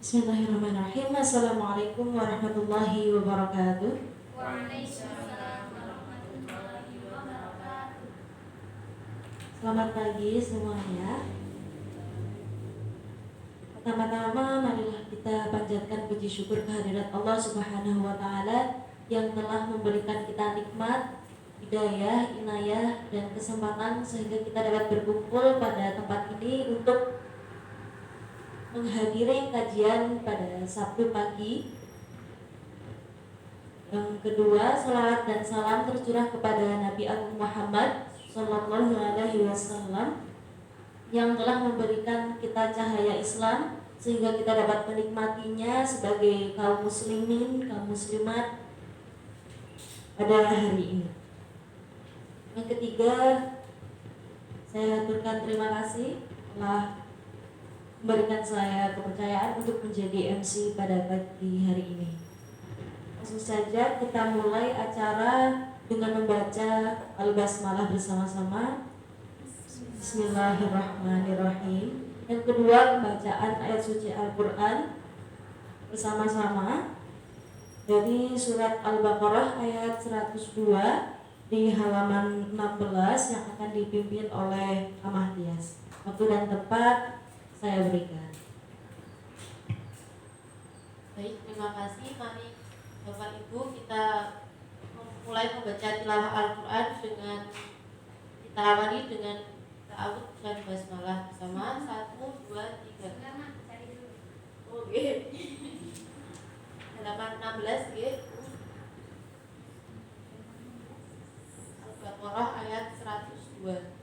Bismillahirrahmanirrahim. Assalamualaikum warahmatullahi wabarakatuh. Waalaikumsalam warahmatullahi wabarakatuh. Selamat pagi semuanya. Pertama-tama marilah kita panjatkan puji syukur kehadirat Allah Subhanahu wa taala yang telah memberikan kita nikmat, hidayah, inayah dan kesempatan sehingga kita dapat berkumpul pada tempat ini untuk menghadiri kajian pada Sabtu pagi. Yang kedua, salawat dan salam tercurah kepada Nabi Agung Muhammad Sallallahu Alaihi Wasallam yang telah memberikan kita cahaya Islam sehingga kita dapat menikmatinya sebagai kaum muslimin, kaum muslimat pada hari ini. Yang ketiga, saya aturkan terima kasih telah memberikan saya kepercayaan untuk menjadi MC pada pagi hari ini. Langsung saja kita mulai acara dengan membaca Al-Basmalah bersama-sama. Bismillahirrahmanirrahim. Yang kedua, pembacaan ayat suci Al-Quran bersama-sama dari surat Al-Baqarah ayat 102 di halaman 16 yang akan dipimpin oleh Amah Tias. Waktu dan tempat saya berikan. Baik, terima kasih. Mari Bapak Ibu kita mulai membaca tilawah Al-Quran dengan kita awali dengan ta'awudz dan basmalah bersama 1, 2, 3. Oke. Halaman 16 ya. Al-Baqarah ayat 102.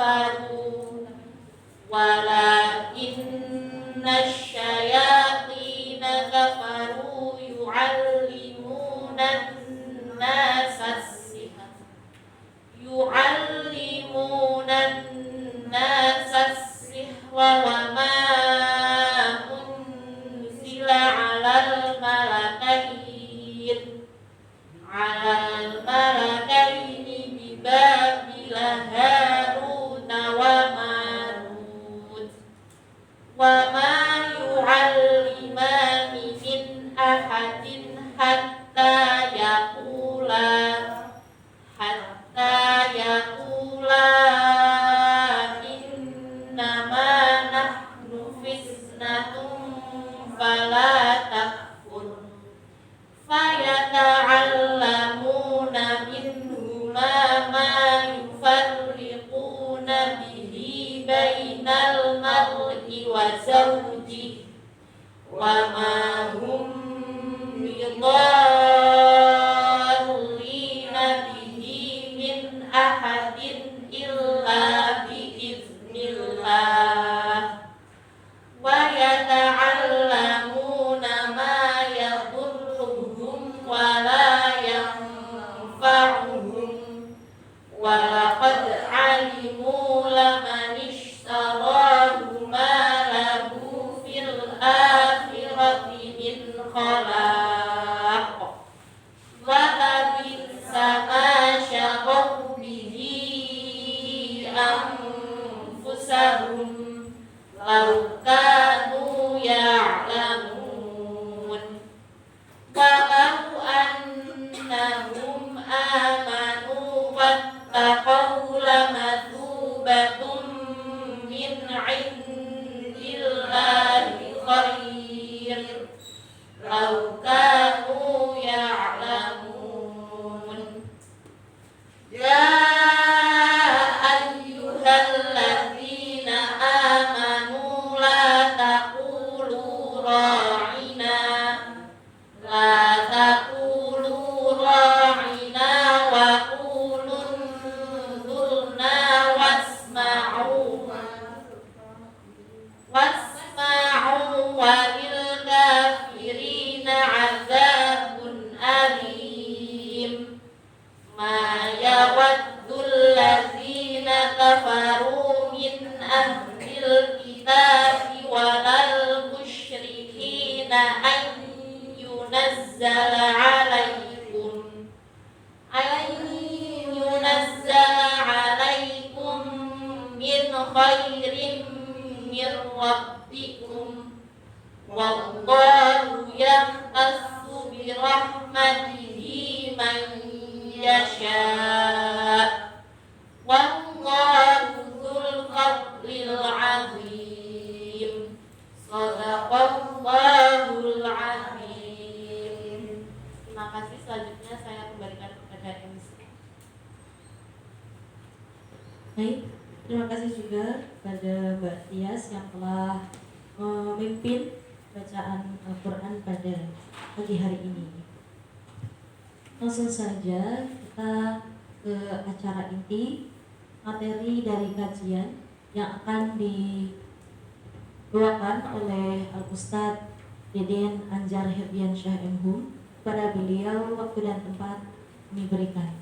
kafaru walakinna syayatina kafaru yu'allimuna an-nasa as-sihra wa ma unzila 'alal malakaini bi Babila Harut wa Marut wa ma yu'allimani min ahadin hatta yaqula innama nahnu fitnatun fala takfur fayata'allamuna minhuma ma yufarriquna bihi bainal mar'i wa zawjihi wa ma hum bidallina bihi min ahadin illa biiznillah wa yata'allamuna ma yadurruhum wa la yanfa'uhum wa laqad alimu laman ishtarahu ma lahu fil akhirati min khalaq wa labisa ma syaraw bihi anfusahum law kanu ya'lamun walau annahum amanu wattaqaw lamathubatun min 'indillahi khair law kanu ya'lamun ya ayyuhalladzina amanu la taqulu ra'ina wa qulu unzurna wasma'u walil kafirina 'adzabun alim ma yawaddul ladzina kafaru min ahlil kitabi walal musyrikina an yunazzala 'alaikum min khairin min rabbikum wallahu yahtassu bi rahmatihi man yasha' wallahu dzul fadlil 'azim shadaqallahul 'azim. Terima kasih. Selanjutnya saya kembalikan kepada MC. Baik, terima kasih juga kepada Mbak Tias yang telah memimpin bacaan Al-Quran pada pagi hari ini. Langsung saja kita ke acara inti, materi dari kajian yang akan dibawakan oleh Al-Ustadz Deden Anjar Herdiansyah MHum. Pada beliau waktu dan tempat kami berikan.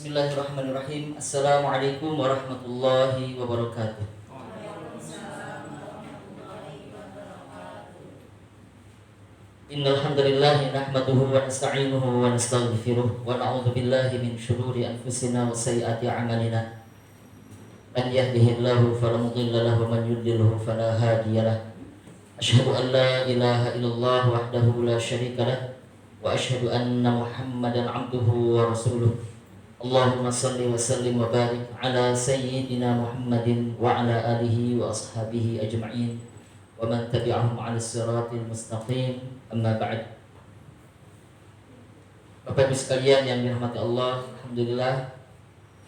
Bismillahirrahmanirrahim. Assalamualaikum warahmatullahi wabarakatuh. Innal hamdalillah nahmaduhu wa nasta'inuhu wa nastaghfiruh wa na'udzu billahi min shururi anfusina wa sayyiati a'malina. Man yahdihillahu fala mudilla lahu wa man yudlilhu fala hadiyalah. Asyhadu an la ilaha illallah wahdahu la syarika lah wa asyhadu anna Muhammadan 'abduhu wa rasuluh. Allahumma salli wa sallim wa barik ala sayyidina Muhammadin wa ala alihi wa ashabihi ajma'in wa man tabi'ahum ala siratil mustaqim. Amma ba'd. Bapak Ibu sekalian yang dirahmati Allah, alhamdulillah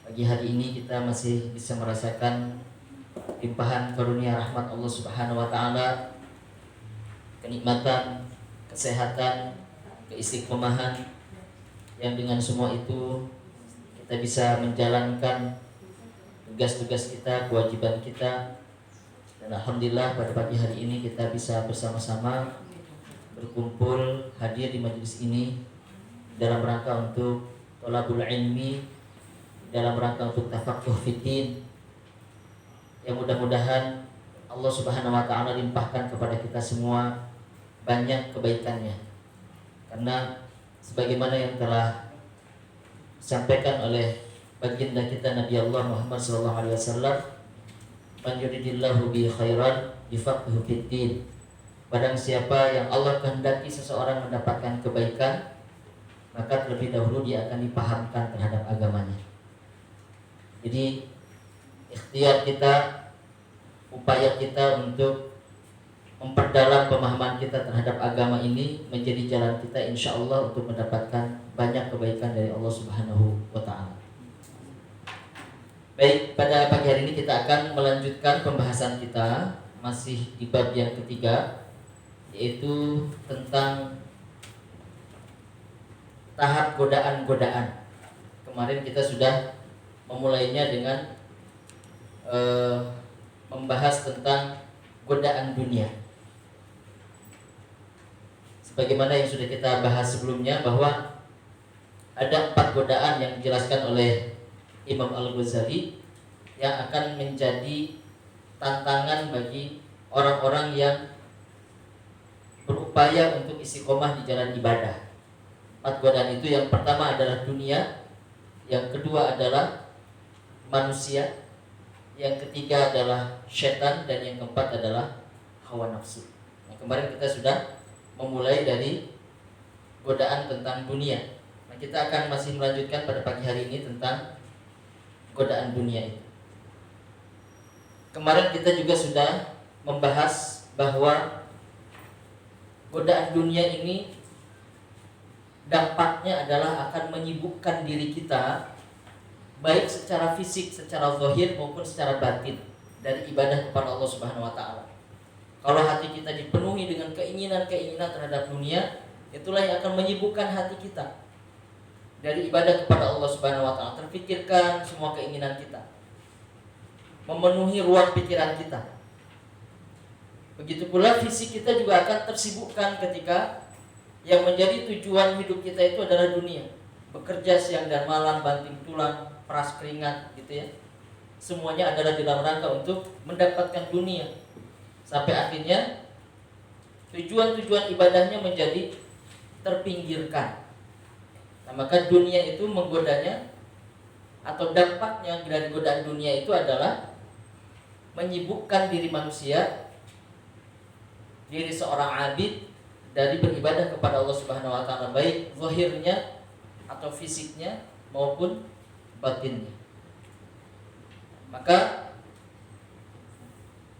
pagi hari ini kita masih bisa merasakan limpahan karunia rahmat Allah Subhanahu wa taala, kenikmatan, kesehatan, keistiqomahan, yang dengan semua itu kita bisa menjalankan tugas-tugas kita, kewajiban kita. Dan alhamdulillah pada pagi hari ini kita bisa bersama-sama berkumpul hadir di majelis ini dalam rangka untuk thalabul ilmi, dalam rangka untuk tafaqquh fiddin, yang mudah-mudahan Allah Subhanahu wa taala limpahkan kepada kita semua banyak kebaikannya. Karena sebagaimana yang telah disampaikan oleh baginda kita Nabi Allah Muhammad SAW, man yuridillahu bi khairan yufaqihu fiddin. Barang siapa yang Allah kehendaki seseorang mendapatkan kebaikan, maka terlebih dahulu dia akan dipahamkan terhadap agamanya. Jadi ikhtiar kita, upaya kita untuk memperdalam pemahaman kita terhadap agama ini menjadi jalan kita insya Allah untuk mendapatkan banyak kebaikan dari Allah Subhanahu wa ta'ala. Baik, pada pagi hari ini kita akan melanjutkan pembahasan kita masih di bab yang ketiga, yaitu tentang tahap godaan-godaan. Kemarin kita sudah memulainya dengan membahas tentang godaan dunia. Sebagaimana yang sudah kita bahas sebelumnya, bahwa ada 4 godaan yang dijelaskan oleh Imam Al-Ghazali yang akan menjadi tantangan bagi orang-orang yang berupaya untuk istiqomah di jalan ibadah. 4 godaan itu, yang pertama adalah dunia, yang kedua adalah manusia, yang ketiga adalah setan, dan yang keempat adalah hawa nafsu. Nah, kemarin kita sudah memulai dari godaan tentang dunia. Nah, kita akan masih melanjutkan pada pagi hari ini tentang godaan dunia itu. Kemarin kita juga sudah membahas bahwa godaan dunia ini dampaknya adalah akan menyibukkan diri kita, baik secara fisik, secara zahir maupun secara batin, dari ibadah kepada Allah Subhanahu wa taala. Kalau hati kita dipenuhi dengan keinginan-keinginan terhadap dunia, itulah yang akan menyibukkan hati kita dari ibadah kepada Allah Subhanahu wa taala. Terfikirkan semua keinginan kita, memenuhi ruang pikiran kita. Begitu pula fisik kita juga akan tersibukkan ketika yang menjadi tujuan hidup kita itu adalah dunia. Bekerja siang dan malam, banting tulang, peras keringat, gitu ya. Semuanya adalah dalam rangka untuk mendapatkan dunia. Sampai akhirnya tujuan-tujuan ibadahnya menjadi terpinggirkan. Nah, maka dunia itu menggodanya, atau dampaknya dari godaan dunia itu adalah menyibukkan diri manusia, diri seorang abid, dari beribadah kepada Allah Subhanahu wa taala, baik zahirnya atau fisiknya maupun batinnya. Maka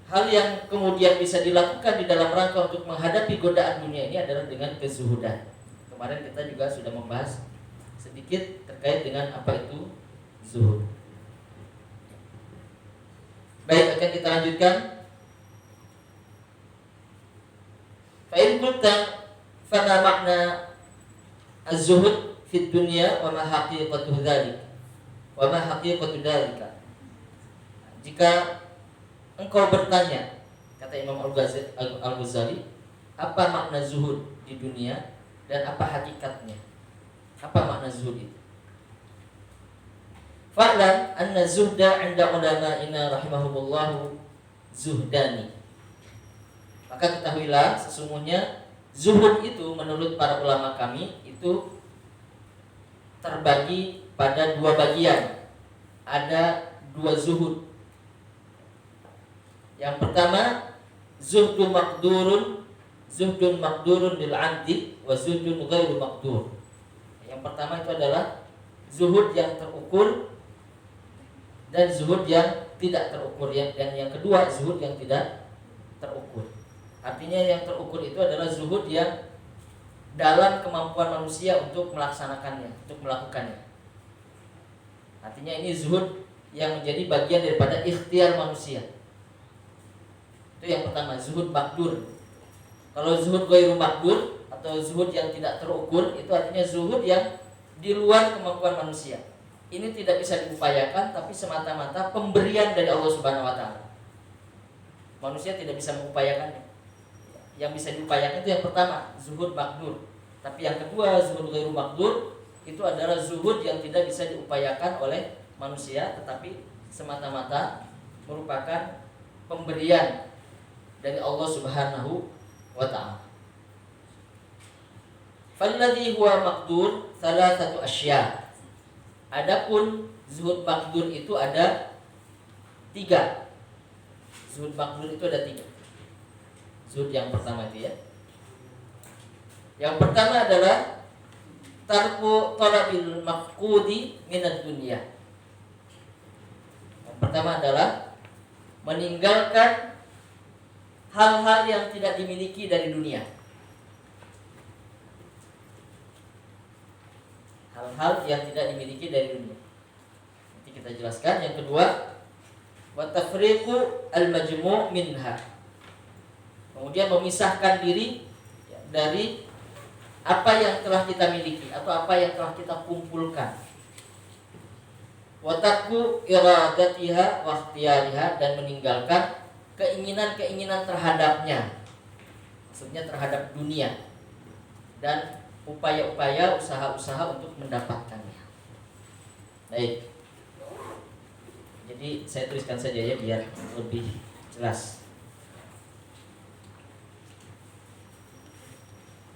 hal yang kemudian bisa dilakukan di dalam rangka untuk menghadapi godaan dunia ini adalah dengan kezuhudan. Kemarin kita juga sudah membahas sedikit terkait dengan apa itu zuhud. Baik, akan kita lanjutkan. Fa'in qulta fama makna az-zuhud fid dunya wa ma haqiqatu dzalik wa ma haqiqatu dzalika. Jika engkau bertanya, kata Imam Al-Ghazali, apa makna zuhud di dunia dan apa hakikatnya? Apa makna zuhud itu? Fa'lam anna zuhda 'inda ulama'ina rahimahumullah zuhdani. Maka ketahuilah sesungguhnya zuhud itu menurut para ulama kami itu terbagi pada 2 bagian. Ada 2 zuhud. Yang pertama, zuhdun maqdurun lil 'abdi wa zuhdun ghairu maqdur. Yang pertama itu adalah zuhud yang terukur dan zuhud yang tidak terukur, dan yang kedua zuhud yang tidak terukur. Artinya yang terukur itu adalah zuhud yang dalam kemampuan manusia untuk melaksanakannya, untuk melakukannya. Artinya ini zuhud yang menjadi bagian daripada ikhtiar manusia. Itu yang pertama, zuhud makdur. Kalau zuhud ghairu makdur atau zuhud yang tidak terukur, itu artinya zuhud yang di luar kemampuan manusia. Ini tidak bisa diupayakan, tapi semata-mata pemberian dari Allah Subhanahu wa taala. Manusia tidak bisa mengupayakannya. Yang bisa diupayakan itu yang pertama, zuhud makdur. Tapi yang kedua, zuhud ghairu makdur, itu adalah zuhud yang tidak bisa diupayakan oleh manusia, tetapi semata-mata merupakan pemberian dari Allah Subhanahu wa ta'ala. Falladhi huwa maqdur thalathatu asya. Adapun zuhud maqdur itu ada 3. Zuhud maqdur itu ada 3. Zuhud yang pertama itu ya. Yang pertama adalah tarku talabil mafqudi minad dunya. Yang pertama adalah meninggalkan hal-hal yang tidak dimiliki dari dunia. Hal-hal yang tidak dimiliki dari dunia. Nanti kita jelaskan. Yang kedua, wa tafriqu al-majmu' minha. Kemudian memisahkan diri dari apa yang telah kita miliki atau apa yang telah kita kumpulkan. Wa tarku iradatiha wa ikhtiyariha, dan meninggalkan keinginan-keinginan terhadapnya. Maksudnya terhadap dunia, dan upaya-upaya, usaha-usaha untuk mendapatkannya. Baik. Jadi saya tuliskan saja ya biar lebih jelas.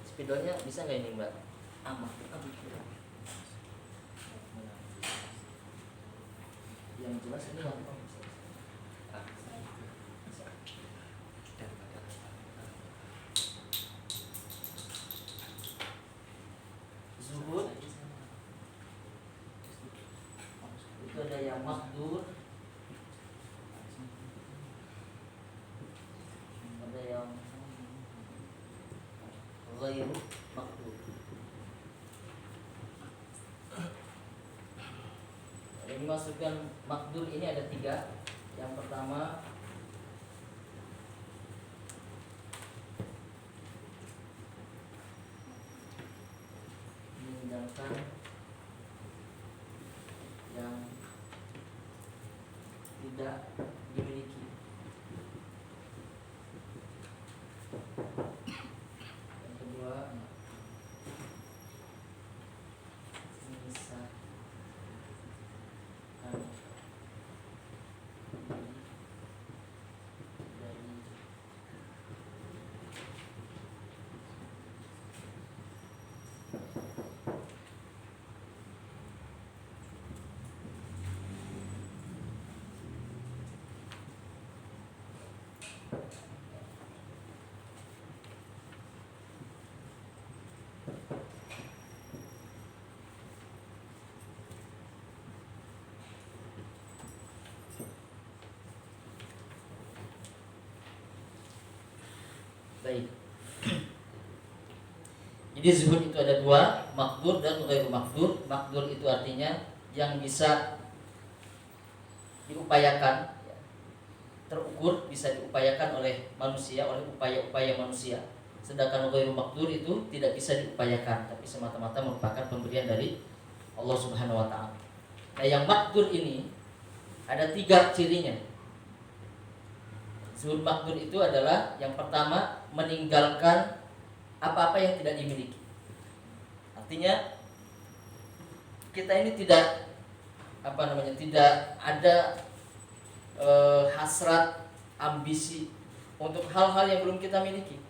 Spidolnya bisa nggak ini Mbak? Aman. Yang jelas ini apa? Zuhud itu ada yang makdur, ada yang ghairu makdur. Yang dimaksudkan makdur ini ada 3. Yang pertama meninggalkan yang tidak dimiliki. Yang kedua memisahkan dari baik. Jadi zuhud itu ada 2, makdur dan ghairu makdur. Makdur itu artinya yang bisa diupayakan, terukur, bisa diupayakan oleh manusia, oleh upaya-upaya manusia. Sedangkan ghairu makdur itu tidak bisa diupayakan, tapi semata-mata merupakan pemberian dari Allah Subhanahu wa taala. Nah, yang makdur ini ada 3 cirinya. Zuhud makdur itu adalah yang pertama, meninggalkan apa-apa yang tidak dimiliki. Artinya kita ini tidak tidak ada hasrat, ambisi untuk hal-hal yang belum kita miliki.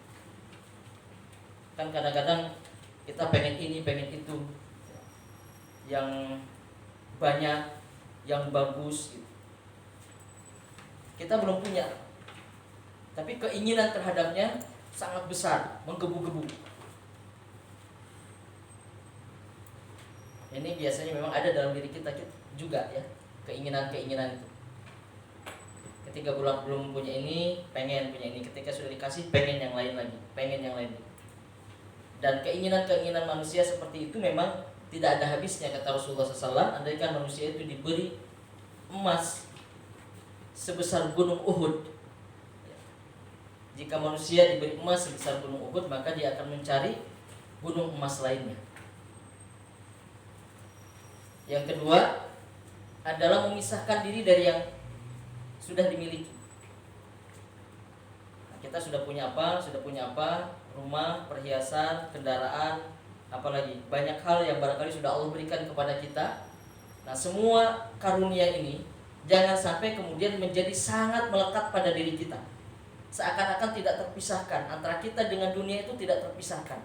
Kan kadang-kadang kita pengen ini, pengen itu, yang banyak, yang bagus gitu. Kita belum punya, tapi keinginan terhadapnya sangat besar, menggebu-gebu. Ini biasanya memang ada dalam diri kita juga ya, keinginan-keinginan itu. Ketika belum punya ini, pengen punya ini. Ketika sudah dikasih, pengen yang lain lagi, pengen yang lain lagi. Dan keinginan-keinginan manusia seperti itu memang tidak ada habisnya, kata Rasulullah SAW. Andaikan manusia itu diberi emas sebesar gunung Uhud, jika manusia diberi emas sebesar gunung Uhud, maka dia akan mencari gunung emas lainnya. Yang kedua adalah memisahkan diri dari yang sudah dimiliki. Nah, kita sudah punya apa? Rumah, perhiasan, kendaraan, apalagi banyak hal yang barangkali sudah Allah berikan kepada kita. Nah, semua karunia ini jangan sampai kemudian menjadi sangat melekat pada diri kita, seakan-akan tidak terpisahkan. Antara kita dengan dunia itu tidak terpisahkan,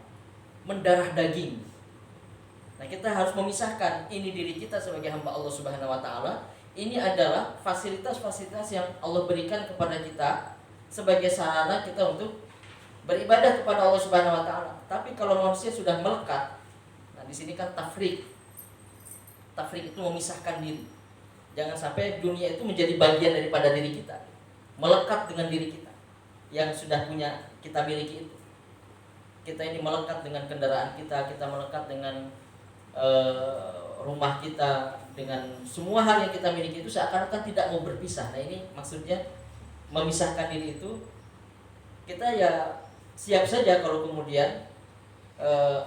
mendarah daging. Nah, kita harus memisahkan ini diri kita sebagai hamba Allah Subhanahu wa taala. Ini adalah fasilitas-fasilitas yang Allah berikan kepada kita sebagai sarana kita untuk beribadah kepada Allah Subhanahu wa taala. Tapi kalau manusia sudah melekat, nah di sini kan tafrik. Tafrik itu memisahkan diri. Jangan sampai dunia itu menjadi bagian daripada diri kita, melekat dengan diri kita yang sudah punya kita miliki itu. Kita ini melekat dengan kendaraan kita melekat dengan rumah kita, dengan semua hal yang kita miliki itu seakan-akan tidak mau berpisah. Nah, ini maksudnya memisahkan diri itu. Kita ya siap saja kalau kemudian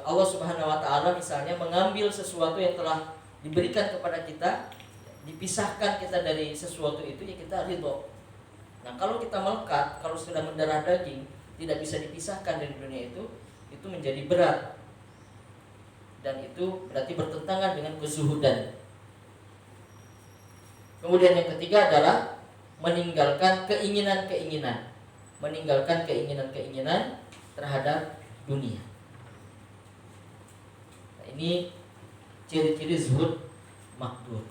Allah Subhanahu wa taala misalnya mengambil sesuatu yang telah diberikan kepada kita, dipisahkan kita dari sesuatu itu, ya kita ridho. Nah, kalau kita melekat, kalau sudah mendarah daging, tidak bisa dipisahkan dari dunia itu menjadi berat. Dan itu berarti bertentangan dengan kezuhudan. Kemudian yang ketiga adalah meninggalkan keinginan-keinginan. Meninggalkan keinginan-keinginan terhadap dunia. Nah, ini ciri-ciri zuhud makdur.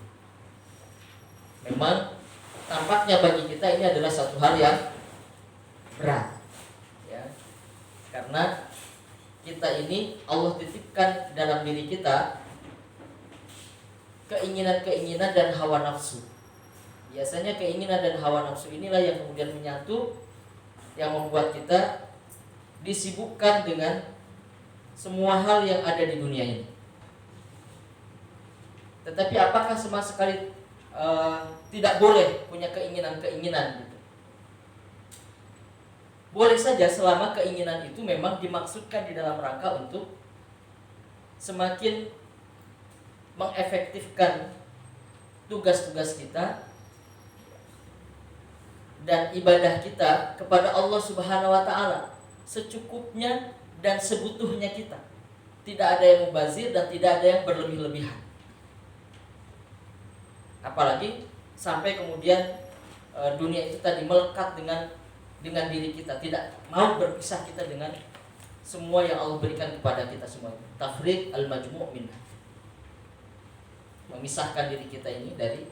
Memang tampaknya bagi kita ini adalah satu hal yang berat, ya, karena kita ini Allah titipkan dalam diri kita keinginan-keinginan dan hawa nafsu. Biasanya keinginan dan hawa nafsu inilah yang kemudian menyatu, yang membuat kita disibukkan dengan semua hal yang ada di dunia ini. Tetapi apakah sama sekali tidak boleh punya keinginan-keinginan gitu? Boleh saja selama keinginan itu memang dimaksudkan di dalam rangka untuk semakin mengefektifkan tugas-tugas kita dan ibadah kita kepada Allah Subhanahu wa taala secukupnya dan sebutuhnya kita. Tidak ada yang mubazir dan tidak ada yang berlebih-lebihan. Apalagi sampai kemudian dunia itu tadi melekat dengan diri kita, tidak mau berpisah kita dengan semua yang Allah berikan kepada kita semua. Tafriq al-majmu' minha. Memisahkan diri kita ini dari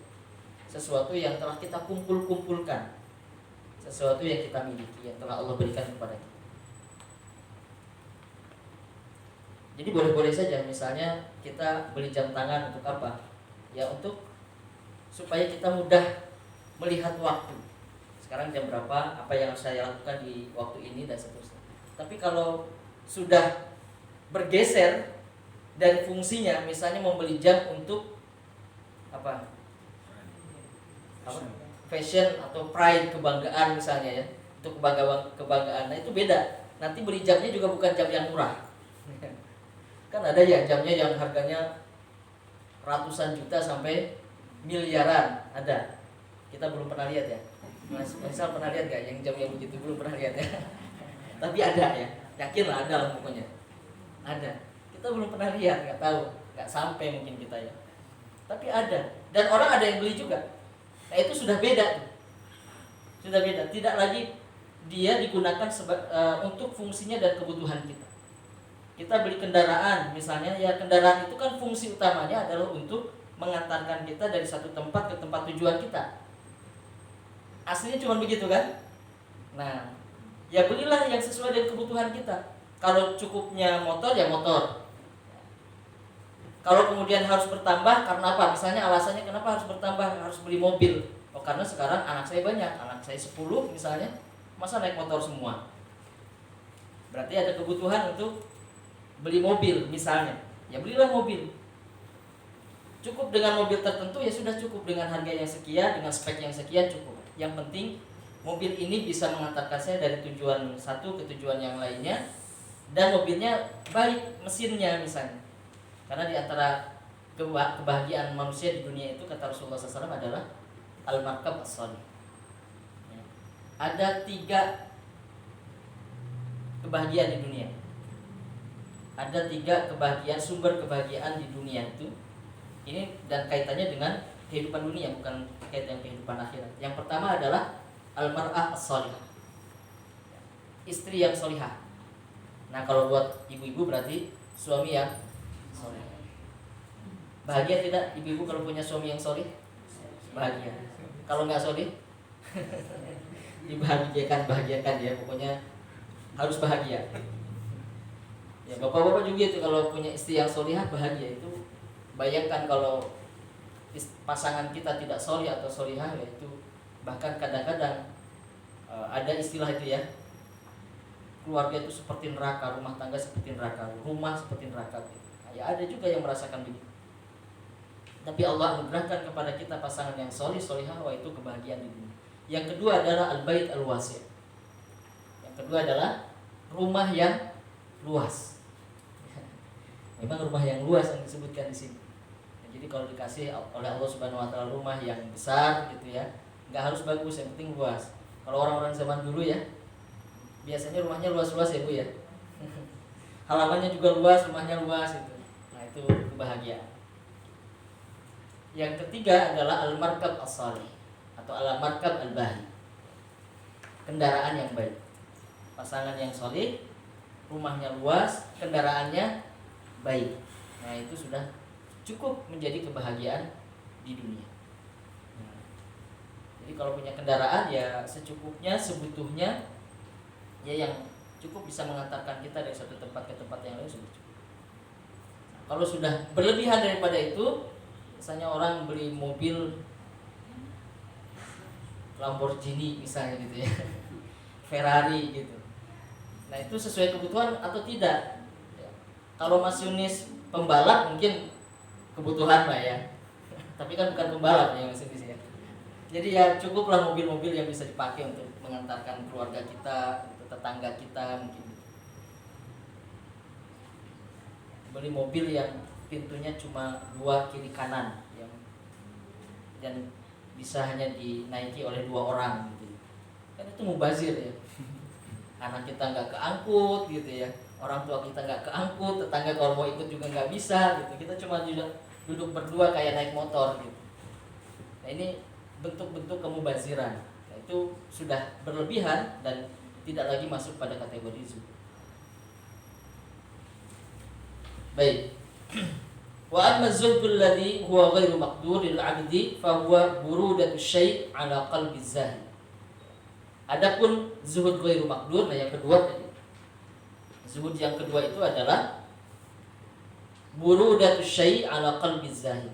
sesuatu yang telah kita kumpulkan, sesuatu yang kita miliki, yang telah Allah berikan kepada kita. Jadi boleh-boleh saja misalnya kita beli jam tangan untuk apa? Ya untuk supaya kita mudah melihat waktu. Sekarang jam berapa, apa yang saya lakukan di waktu ini dan seterusnya. Tapi kalau sudah bergeser dari fungsinya, misalnya membeli jam untuk apa? Fashion atau pride, kebanggaan misalnya ya, untuk kebanggaan. Nah itu beda. Nanti beli jamnya juga bukan jam yang murah. Kan ada ya jamnya yang harganya ratusan juta sampai miliaran, ada. Kita belum pernah lihat ya. Mas pernah lihat gak yang jam yang begitu? Belum pernah lihat ya. Tapi ada ya. Yakinlah ada lah pokoknya. Ada. Kita belum pernah lihat, nggak tahu, nggak sampai mungkin kita ya. Tapi ada. Dan orang ada yang beli juga. Nah itu sudah beda. Sudah beda. Tidak lagi dia digunakan untuk fungsinya dan kebutuhan kita. Kita beli kendaraan misalnya, ya kendaraan itu kan fungsi utamanya adalah untuk mengantarkan kita dari satu tempat ke tempat tujuan kita. Aslinya cuma begitu kan? Nah, ya belilah yang sesuai dengan kebutuhan kita. Kalau cukupnya motor ya motor. Kalau kemudian harus bertambah karena apa? Misalnya alasannya kenapa harus bertambah, harus beli mobil. Oh karena sekarang anak saya banyak, anak saya 10 misalnya, masa naik motor semua? Berarti ada kebutuhan untuk beli mobil misalnya. Ya belilah mobil. Cukup dengan mobil tertentu ya sudah cukup, dengan harga yang sekian, dengan spek yang sekian cukup. Yang penting mobil ini bisa mengantarkan saya dari tujuan satu ke tujuan yang lainnya, dan mobilnya baik, mesinnya misalnya. Karena di antara kebahagiaan manusia di dunia itu, kata Rasulullah SAW, adalah al-markab as-salih. Ada 3 kebahagiaan di dunia. Ada 3 kebahagiaan, sumber kebahagiaan di dunia itu. Ini dan kaitannya dengan kehidupan dunia, bukan kaitan kehidupan akhirat. Yang pertama adalah al-mar'ah as-salihah, istri yang solihah. Nah kalau buat ibu-ibu berarti suami yang solih. Bahagia tidak ibu-ibu kalau punya suami yang solih? Bahagia. Kalau nggak solih, bahagiakan ya, pokoknya harus bahagia. Ya bapak-bapak juga itu kalau punya istri yang solihah bahagia. Itu bayangkan kalau pasangan kita tidak solih atau solihah, yaitu bahkan kadang-kadang ada istilah itu ya, keluarga itu seperti neraka, rumah tangga seperti neraka, rumah seperti neraka. Ya ada juga yang merasakan begitu. Tapi Allah anugerahkan kepada kita pasangan yang solih, solihah, wah itu kebahagiaan di dunia. Yang kedua adalah al-bait al-wasi'. Yang kedua adalah rumah yang luas. Memang rumah yang luas yang disebutkan di sini. Jadi kalau dikasih oleh Allah Subhanahu Wa Taala rumah yang besar gitu ya, nggak harus bagus, yang penting luas. Kalau orang-orang zaman dulu ya, biasanya rumahnya luas-luas ya Bu ya. Halamannya juga luas, rumahnya luas itu. Nah itu kebahagiaan. Yang ketiga adalah al-markab as-salih atau al-markab al-bahi, kendaraan yang baik. Pasangan yang solih, rumahnya luas, kendaraannya baik. Nah itu sudah cukup menjadi kebahagiaan di dunia. Nah, jadi kalau punya kendaraan ya secukupnya, sebutuhnya, ya yang cukup bisa mengantarkan kita dari satu tempat ke tempat yang lain sudah cukup. Nah, kalau sudah berlebihan daripada itu, misalnya orang beli mobil Lamborghini misalnya gitu ya, Ferrari gitu. Nah itu sesuai kebutuhan atau tidak? Ya. Kalau masinis pembalap mungkin kebutuhan lah ya, tapi kan bukan pembalap ya masinis ya. Jadi ya cukuplah mobil-mobil yang bisa dipakai untuk mengantarkan keluarga kita, tetangga kita mungkin. Beli mobil yang pintunya cuma 2 kiri kanan yang dan bisa hanya dinaiki oleh 2 orang gitu. Kan itu mubazir ya. Anak kita nggak keangkut gitu ya, orang tua kita nggak keangkut, tetangga kalau mau ikut juga nggak bisa gitu. Kita cuma duduk berdua kayak naik motor gitu. Nah ini bentuk-bentuk kemubaziran. Nah, itu sudah berlebihan dan tidak lagi masuk pada kategori zuhud. Baik. Wa amma zuhdul ladzi huwa ghairu maqduril 'abdi fa huwa burudatu syai' 'ala qalbi zahid. Adapun zuhud ghairu maqdur, nah yang kedua tadi. Zuhud yang kedua itu adalah burudatu syai' 'ala qalbi zahid.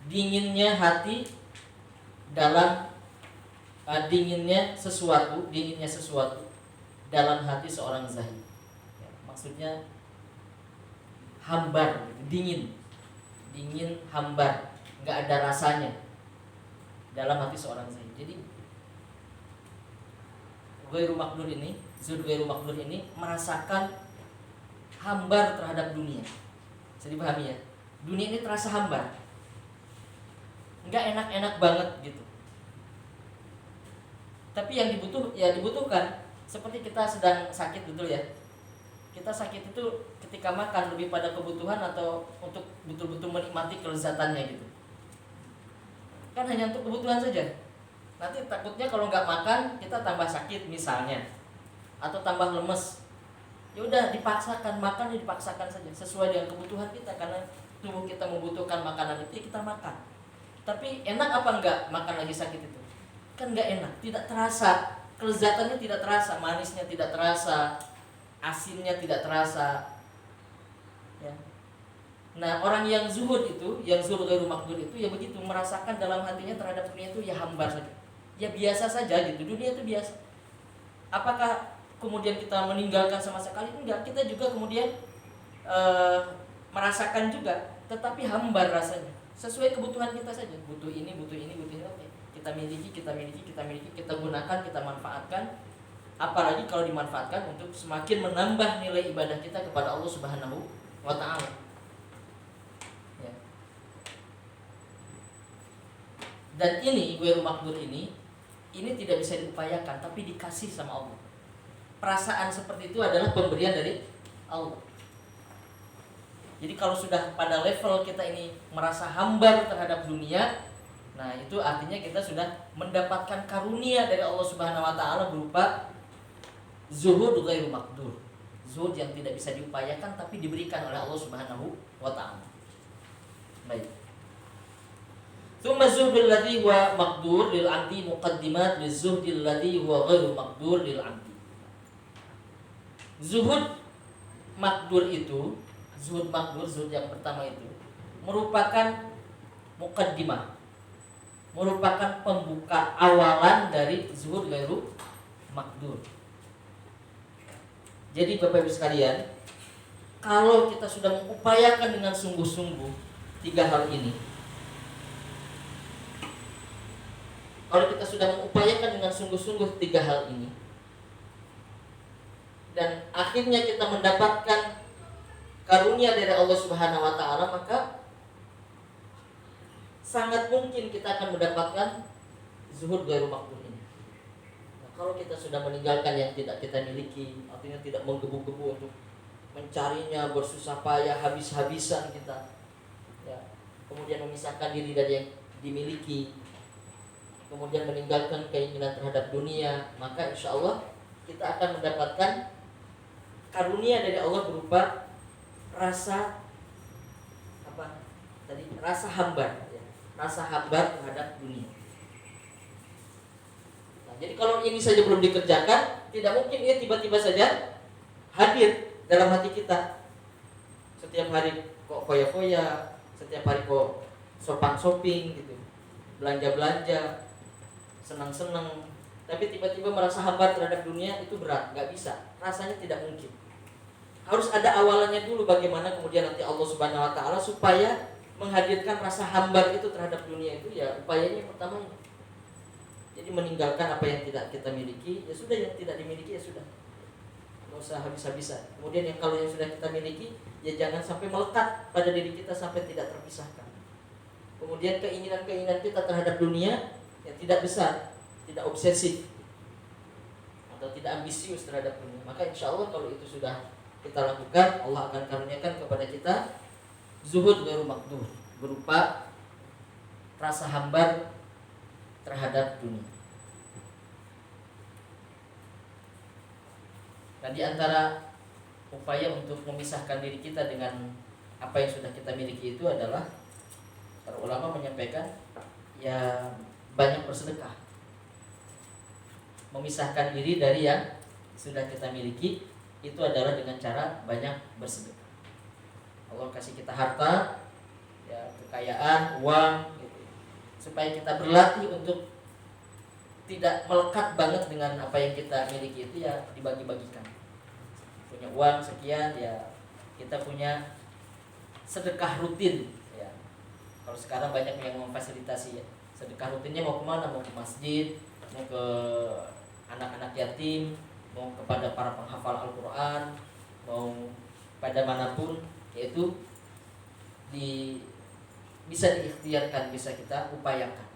Dinginnya hati dalam dinginnya sesuatu dalam hati seorang zahid. Ya, maksudnya hambar, dingin hambar, nggak ada rasanya dalam hati seorang zahid. Jadi ghairu maqdur ini, zuhud ghairu maqdur ini merasakan hambar terhadap dunia. Bisa dipahami ya? Dunia ini terasa hambar, nggak enak-enak banget gitu. Tapi yang dibutuhkan seperti kita sedang sakit betul ya. Kita sakit itu ketika makan lebih pada kebutuhan atau untuk betul-betul menikmati kelezatannya gitu. Kan hanya untuk kebutuhan saja. Nanti takutnya kalau nggak makan kita tambah sakit misalnya, atau tambah lemes. Ya udah dipaksakan makan, ya dipaksakan saja sesuai dengan kebutuhan kita, karena tubuh kita membutuhkan makanan itu ya kita makan. Tapi enak apa enggak makan lagi sakit itu? Kan enggak enak, tidak terasa, kelezatannya tidak terasa, manisnya tidak terasa, asinnya tidak terasa. Ya. Nah, orang yang zuhud itu, yang zuhud ghairu maqdur itu ya begitu, merasakan dalam hatinya terhadap dunia itu ya hambar saja. Ya biasa saja gitu, dunia itu biasa. Apakah kemudian kita meninggalkan sama sekali? Enggak, kita juga kemudian merasakan juga, tetapi hambar rasanya. Sesuai kebutuhan kita saja. Butuh ini, butuh ini, butuh ini. Oke. Kita miliki, kita gunakan, kita manfaatkan. Apalagi kalau dimanfaatkan untuk semakin menambah nilai ibadah kita kepada Allah Subhanahu wa taala. Ya. Dan ini ghairu maqdur ini tidak bisa diupayakan, tapi dikasih sama Allah. Perasaan seperti itu adalah pemberian dari Allah. Jadi kalau sudah pada level kita ini merasa hambar terhadap dunia, nah itu artinya kita sudah mendapatkan karunia dari Allah Subhanahu wa taala berupa zuhud ghairu maqdur. Zuhud yang tidak bisa diupayakan tapi diberikan oleh Allah Subhanahu wa taala. Baik. Tsumma zuhdul ladzi huwa maqdur lil 'abdi muqaddimat lizuhdil ladzi huwa ghairu maqdur lil 'abdi. Zuhud makdur itu, zuhud makdur, zuhud yang pertama itu merupakan muqaddimah, merupakan pembuka awalan dari zuhud ghairu makdur. Jadi Bapak Ibu sekalian, kalau kita sudah mengupayakan dengan sungguh-sungguh tiga hal ini, kalau kita sudah mengupayakan dengan sungguh-sungguh tiga hal ini, dan akhirnya kita mendapatkan karunia dari Allah Subhanahu wa taala, maka sangat mungkin kita akan mendapatkan zuhud ghairu maqdur ini. Nah, kalau kita sudah meninggalkan yang tidak kita miliki, artinya tidak menggebu-gebu untuk mencarinya, bersusah payah habis-habisan kita, ya, kemudian memisahkan diri dari yang dimiliki, kemudian meninggalkan keinginan terhadap dunia, maka insya Allah kita akan mendapatkan karunia dari Allah berupa rasa apa tadi, rasa hambar, ya, rasa hambar terhadap dunia. Nah, jadi kalau ini saja belum dikerjakan, tidak mungkin ia tiba-tiba saja hadir dalam hati kita. Setiap hari kok foya-foya, setiap hari kok shopping gitu, belanja-belanja, senang-senang, tapi tiba-tiba merasa hambar terhadap dunia, itu berat, nggak bisa, rasanya tidak mungkin. Harus ada awalannya dulu, bagaimana kemudian nanti Allah Subhanahu wa taala supaya menghadirkan rasa hambar itu terhadap dunia itu, ya upayanya pertama ini. Jadi meninggalkan apa yang tidak kita miliki, ya sudah, yang tidak dimiliki ya sudah, nggak usah habis-habisan. Kemudian yang kalau yang sudah kita miliki, ya jangan sampai melekat pada diri kita sampai tidak terpisahkan. Kemudian keinginan-keinginan kita terhadap dunia yang tidak besar, tidak obsesif atau tidak ambisius terhadap dunia, maka insya Allah kalau itu sudah kita lakukan, Allah akan karuniakan kepada kita zuhud ghairu maqdur berupa rasa hambar terhadap dunia. Dan di antara upaya untuk memisahkan diri kita dengan apa yang sudah kita miliki itu adalah, para ulama menyampaikan, ya banyak bersedekah, memisahkan diri dari yang sudah kita miliki itu adalah dengan cara banyak bersedekah. Allah kasih kita harta, ya, kekayaan, uang, gitu, supaya kita berlatih untuk tidak melekat banget dengan apa yang kita miliki itu, ya dibagi-bagikan. Punya uang sekian, ya kita punya sedekah rutin, ya. Kalau sekarang banyak yang memfasilitasi, ya, sedekah rutinnya mau kemana? Mau ke masjid, mau ke anak-anak yatim, mau kepada para penghafal Al-Quran, mau pada manapun, yaitu bisa diikhtiarkan, bisa kita upayakan.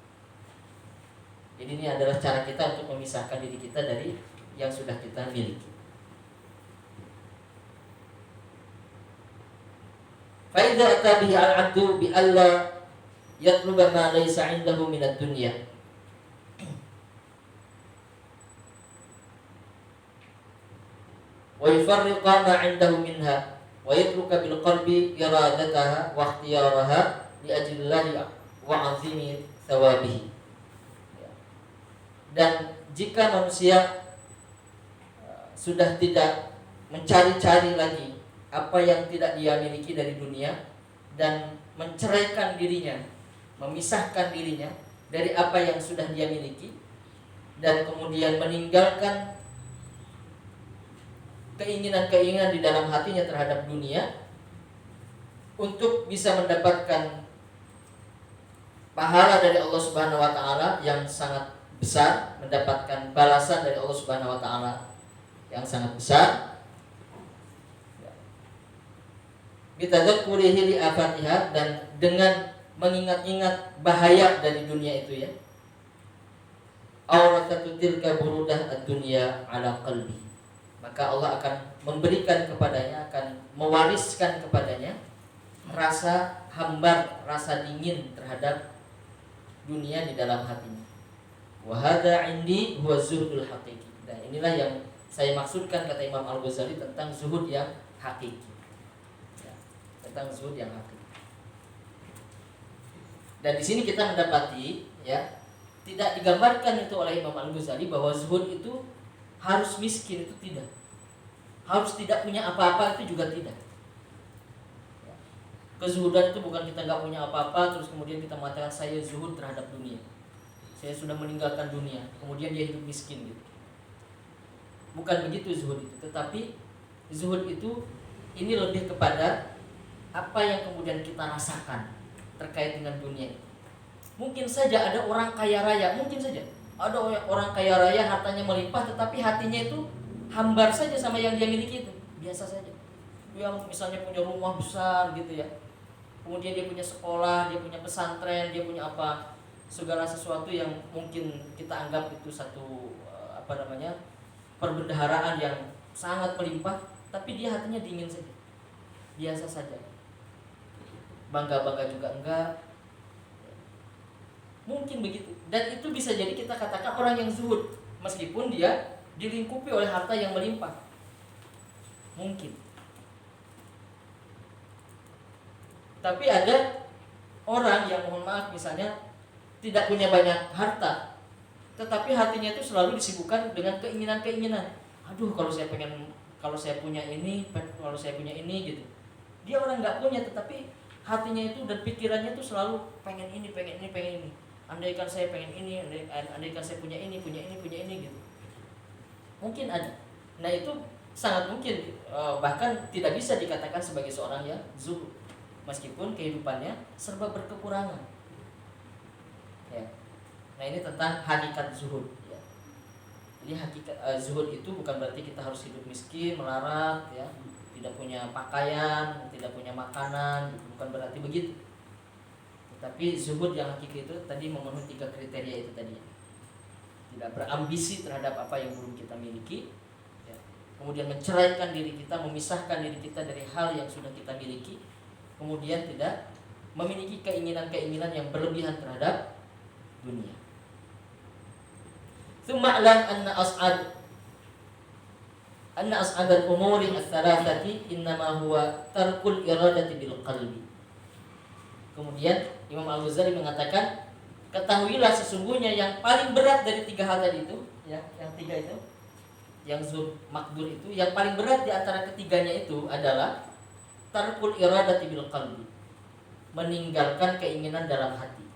Jadi ini adalah cara kita untuk memisahkan diri kita dari yang sudah kita miliki. Fa idza ata bihi al-'abdu bi alla yatluba ma laysa 'indahu min ad-dunya, wa yufarriqa ma 'indahu minha wa yatruka bil qalbi iradataha wa ikhtiyaraha li ajlillahi wa 'azimi thawabihi. Dan jika manusia sudah tidak mencari-cari lagi apa yang tidak dia miliki dari dunia, dan menceraikan dirinya, memisahkan dirinya dari apa yang sudah dia miliki, dan kemudian meninggalkan keinginan-keinginan di dalam hatinya terhadap dunia untuk bisa mendapatkan pahala dari Allah Subhanahu wa taala yang sangat besar, mendapatkan balasan dari Allah Subhanahu wa taala yang sangat besar. Bitadzakurihi li afatiha, dan dengan mengingat-ingat bahaya dari dunia itu ya. Awratatu tilka burudah ad-dunya ala qalbi. Maka Allah akan memberikan kepadanya, akan mewariskan kepadanya rasa hambar, rasa dingin terhadap dunia di dalam hatinya. Wa hadza indi huwa zuhdul haqiqi. Dan inilah yang saya maksudkan, kata Imam Al-Ghazali, tentang zuhud yang hakiki. Ya, tentang zuhud yang hakiki. Dan di sini kita mendapati ya, tidak digambarkan itu oleh Imam Al-Ghazali bahwa zuhud itu harus miskin, itu tidak. Harus tidak punya apa-apa, itu juga tidak. Ya. Kezuhudan itu bukan kita nggak punya apa-apa terus kemudian kita mengatakan saya zuhud terhadap dunia. Saya sudah meninggalkan dunia, kemudian dia hidup miskin gitu. Bukan begitu zuhud itu, tetapi zuhud itu ini lebih kepada apa yang kemudian kita rasakan terkait dengan dunia. Mungkin saja ada orang kaya raya, mungkin saja ada orang kaya raya hartanya melimpah, tetapi hatinya itu hambar saja sama yang dia miliki itu, biasa saja. Dia misalnya punya rumah besar gitu ya, kemudian dia punya sekolah, dia punya pesantren, dia punya apa, segala sesuatu yang mungkin kita anggap itu satu perbendaharaan yang sangat melimpah, tapi dia hatinya dingin saja, biasa saja, bangga-bangga juga enggak. Mungkin begitu. Dan itu bisa jadi kita katakan orang yang zuhud, meskipun dia dilingkupi oleh harta yang melimpah. Mungkin. Tapi ada orang yang, mohon maaf, misalnya tidak punya banyak harta, tetapi hatinya itu selalu disibukkan dengan keinginan-keinginan. Aduh, kalau saya punya ini, kalau saya punya ini gitu. Dia orang nggak punya, tetapi hatinya itu dan pikirannya itu selalu pengen ini, pengen ini, pengen ini. Andaikan saya pengen ini, andaikan saya punya ini gitu. Mungkin ada. Nah itu sangat mungkin, bahkan tidak bisa dikatakan sebagai seorang yang zuhud, meskipun kehidupannya serba berkekurangan. Ya. Nah ini tentang hakikat zuhud. Ya. Jadi hakikat zuhud itu bukan berarti kita harus hidup miskin, melarat, ya, tidak punya pakaian, tidak punya makanan, bukan berarti begitu. Tapi zuhud yang hakiki itu tadi memenuhi 3 kriteria itu tadi. Tidak berambisi terhadap apa yang belum kita miliki, ya. Kemudian menceraikan diri kita, memisahkan diri kita dari hal yang sudah kita miliki. Kemudian tidak memiliki keinginan-keinginan yang berlebihan terhadap dunia. Tsumma alam anna as'adul umuri ats-tsalatsati innama huwa tarkul iradati bil qalbi. Kemudian Imam Al-Ghazali mengatakan, ketahuilah sesungguhnya yang paling berat dari 3 hal tadi itu, ya, yang 3 itu, yang zuhud makdur itu, yang paling berat di antara ketiganya itu adalah tarkul iradati bil qalbi, meninggalkan keinginan dalam hati.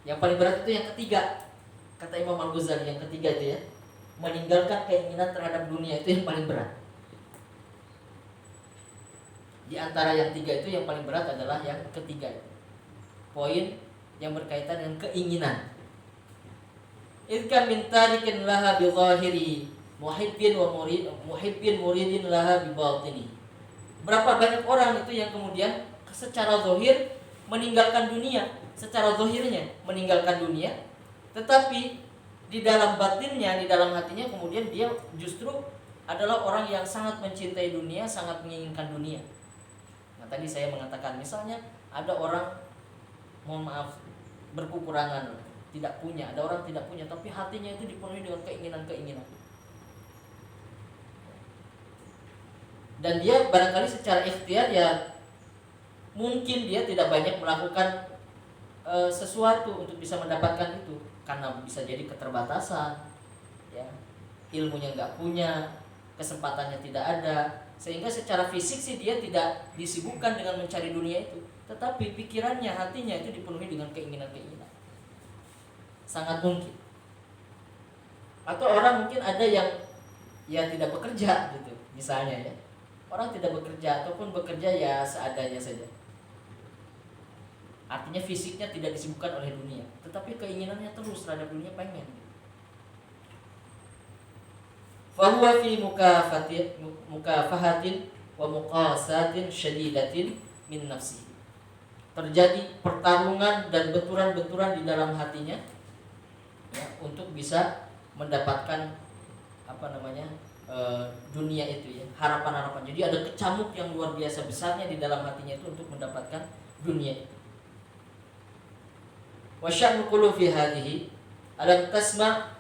Yang paling berat itu yang ketiga, kata Imam Al-Ghazali, yang ketiga itu ya, meninggalkan keinginan terhadap dunia itu yang paling berat. Di antara yang 3 itu yang paling berat adalah yang ketiga itu. Poin yang berkaitan dengan keinginan. Idka min tarikin laha bi zahiri muhibbin muridin laha bi batini. Berapa banyak orang itu yang kemudian secara zahir meninggalkan dunia, secara zahirnya meninggalkan dunia, tetapi di dalam batinnya, di dalam hatinya kemudian dia justru adalah orang yang sangat mencintai dunia, sangat menginginkan dunia. Nah, tadi saya mengatakan misalnya ada orang, mohon maaf, berkekurangan, tidak punya, ada orang tidak punya, tapi hatinya itu dipenuhi dengan keinginan-keinginan. Dan dia barangkali secara ikhtiar ya mungkin dia tidak banyak melakukan sesuatu untuk bisa mendapatkan itu, karena bisa jadi keterbatasan, ya, ilmunya nggak punya, kesempatannya tidak ada, Sehingga secara fisik sih dia tidak disibukkan dengan mencari dunia itu, tetapi pikirannya, hatinya itu dipenuhi dengan keinginan-keinginan. Sangat mungkin. Atau orang mungkin ada yang ya tidak bekerja gitu, misalnya ya. Orang tidak bekerja ataupun bekerja ya seadanya saja. Artinya fisiknya tidak disibukkan oleh dunia, tetapi keinginannya terus terhadap dunia, pengen. Fahuwa fi mukafahatin wa muqasatin syadidatin min nafsi. Terjadi pertarungan dan benturan-benturan di dalam hatinya ya, untuk bisa mendapatkan dunia itu ya, harapan-harapan. Jadi ada kecamuk yang luar biasa besarnya di dalam hatinya itu untuk mendapatkan dunia itu. Wa sya'nu qulu fi hadhihi alam tasma'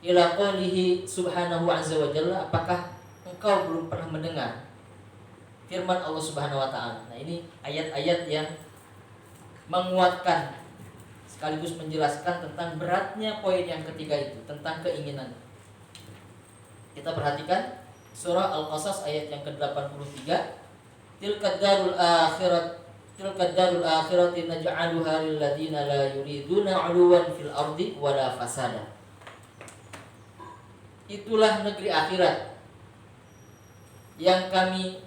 ila qawlihi subhanahu azza wa jalla, apakah engkau belum pernah mendengar firman Allah Subhanahu wa taala. Nah, ini ayat-ayat yang menguatkan sekaligus menjelaskan tentang beratnya poin yang ketiga itu, tentang keinginan. Kita perhatikan surah Al-Qasas ayat yang ke-83. Tilka darul akhirati naj'aluha lil ladzina la yuriduna 'uluwan fil ardi wala fasada. Itulah negeri akhirat yang kami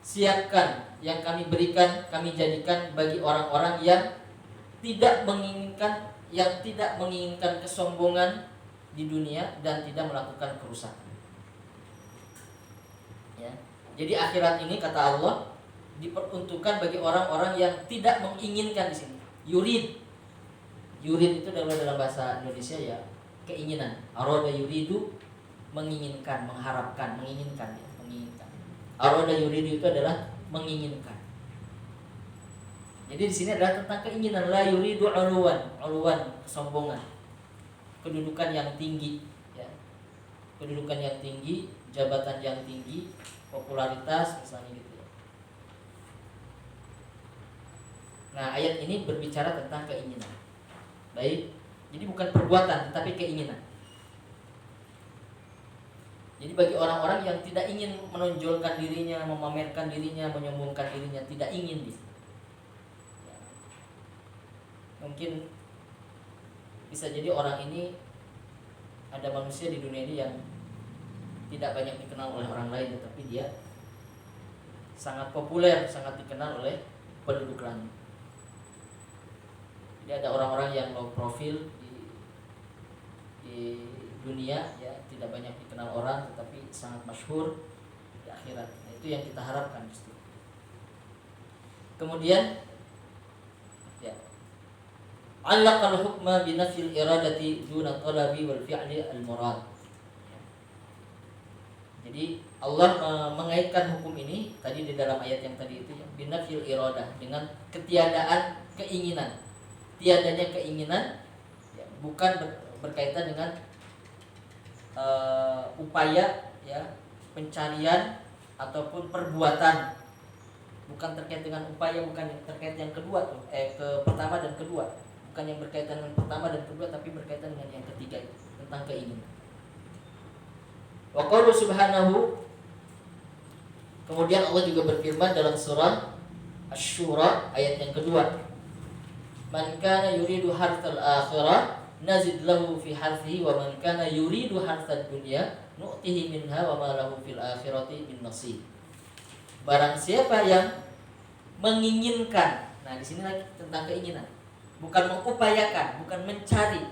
siapkan, yang kami berikan, kami jadikan bagi orang-orang yang tidak menginginkan kesombongan di dunia dan tidak melakukan kerusakan. Ya. Jadi akhirat ini kata Allah diperuntukkan bagi orang-orang yang tidak menginginkan di sini. Yurid itu dalam bahasa Indonesia ya, keinginan. Arada yuridu, menginginkan, mengharapkan, menginginkan. Arada yuridu itu adalah menginginkan. Jadi di sini adalah tentang keinginan. La yuridu uluwan, kesombongan, kedudukan yang tinggi, ya. Kedudukan yang tinggi, jabatan yang tinggi, popularitas misalnya gitu ya. Nah, ayat ini berbicara tentang keinginan. Baik. Jadi bukan perbuatan tetapi keinginan. Jadi bagi orang-orang yang tidak ingin menonjolkan dirinya, memamerkan dirinya, menyombongkan dirinya, tidak ingin ya. Mungkin bisa jadi orang ini, ada manusia di dunia ini yang tidak banyak dikenal oleh orang lain, tetapi dia sangat populer, sangat dikenal oleh penduduk langit. Jadi ada orang-orang yang low profile di dunia ya, tidak banyak dikenal orang tetapi sangat masyhur di akhirat. Nah, itu yang kita harapkan justru. Kemudian ya, allaqal hukma bi nafil iradati duna talabi wal fi'li al murad. Jadi Allah mengaitkan hukum ini tadi di dalam ayat yang tadi itu ya, bi nafil iradah, dengan ketiadaan keinginan. Tiadanya keinginan ya, bukan berkaitan dengan upaya ya, pencarian ataupun perbuatan, bukan terkait dengan upaya, bukan terkait yang kedua tuh, ke pertama dan kedua, bukan yang berkaitan dengan pertama dan kedua, tapi berkaitan dengan yang ketiga itu, tentang keinginan. Wa qala subhanahu, kemudian Allah juga berfirman dalam surah Asy-Syura ayat yang kedua, man kana yuridu harthal akhirah nazid lahu fi harthihi wa man kana yuridu harthad dunya nu'tihi minha wa ma lahu fil akhirati min nasib. Barang siapa yang menginginkan, nah di sini lagi tentang keinginan, bukan mengupayakan, bukan mencari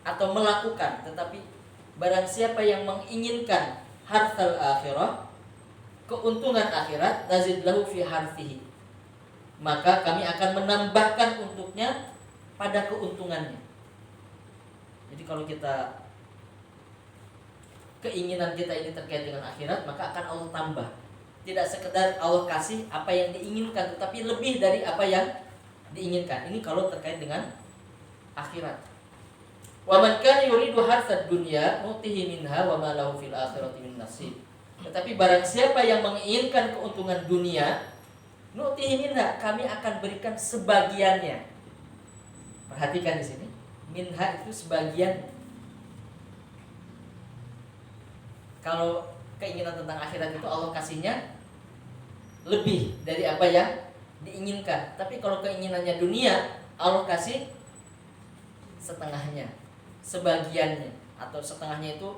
atau melakukan, tetapi barang siapa yang menginginkan harthal akhirah, keuntungan akhirat, nazid lahu fi harthihi, maka kami akan menambahkan untuknya pada keuntungannya. Jadi kalau kita keinginan kita ini terkait dengan akhirat, maka akan Allah tambah. Tidak sekedar Allah kasih apa yang diinginkan, tetapi lebih dari apa yang diinginkan. Ini kalau terkait dengan akhirat. Wa man kana yuridu hartsad dunya nutihi minha wa ma lahu fil akhirati min nasib. Tetapi barang siapa yang menginginkan keuntungan dunia, nutihi minha, kami akan berikan sebagiannya. Perhatikan di sini, minha itu sebagian. Kalau keinginan tentang akhirat itu Allah kasihnya lebih dari apa yang diinginkan. Tapi kalau keinginannya dunia, Allah kasih setengahnya, sebagiannya, atau setengahnya itu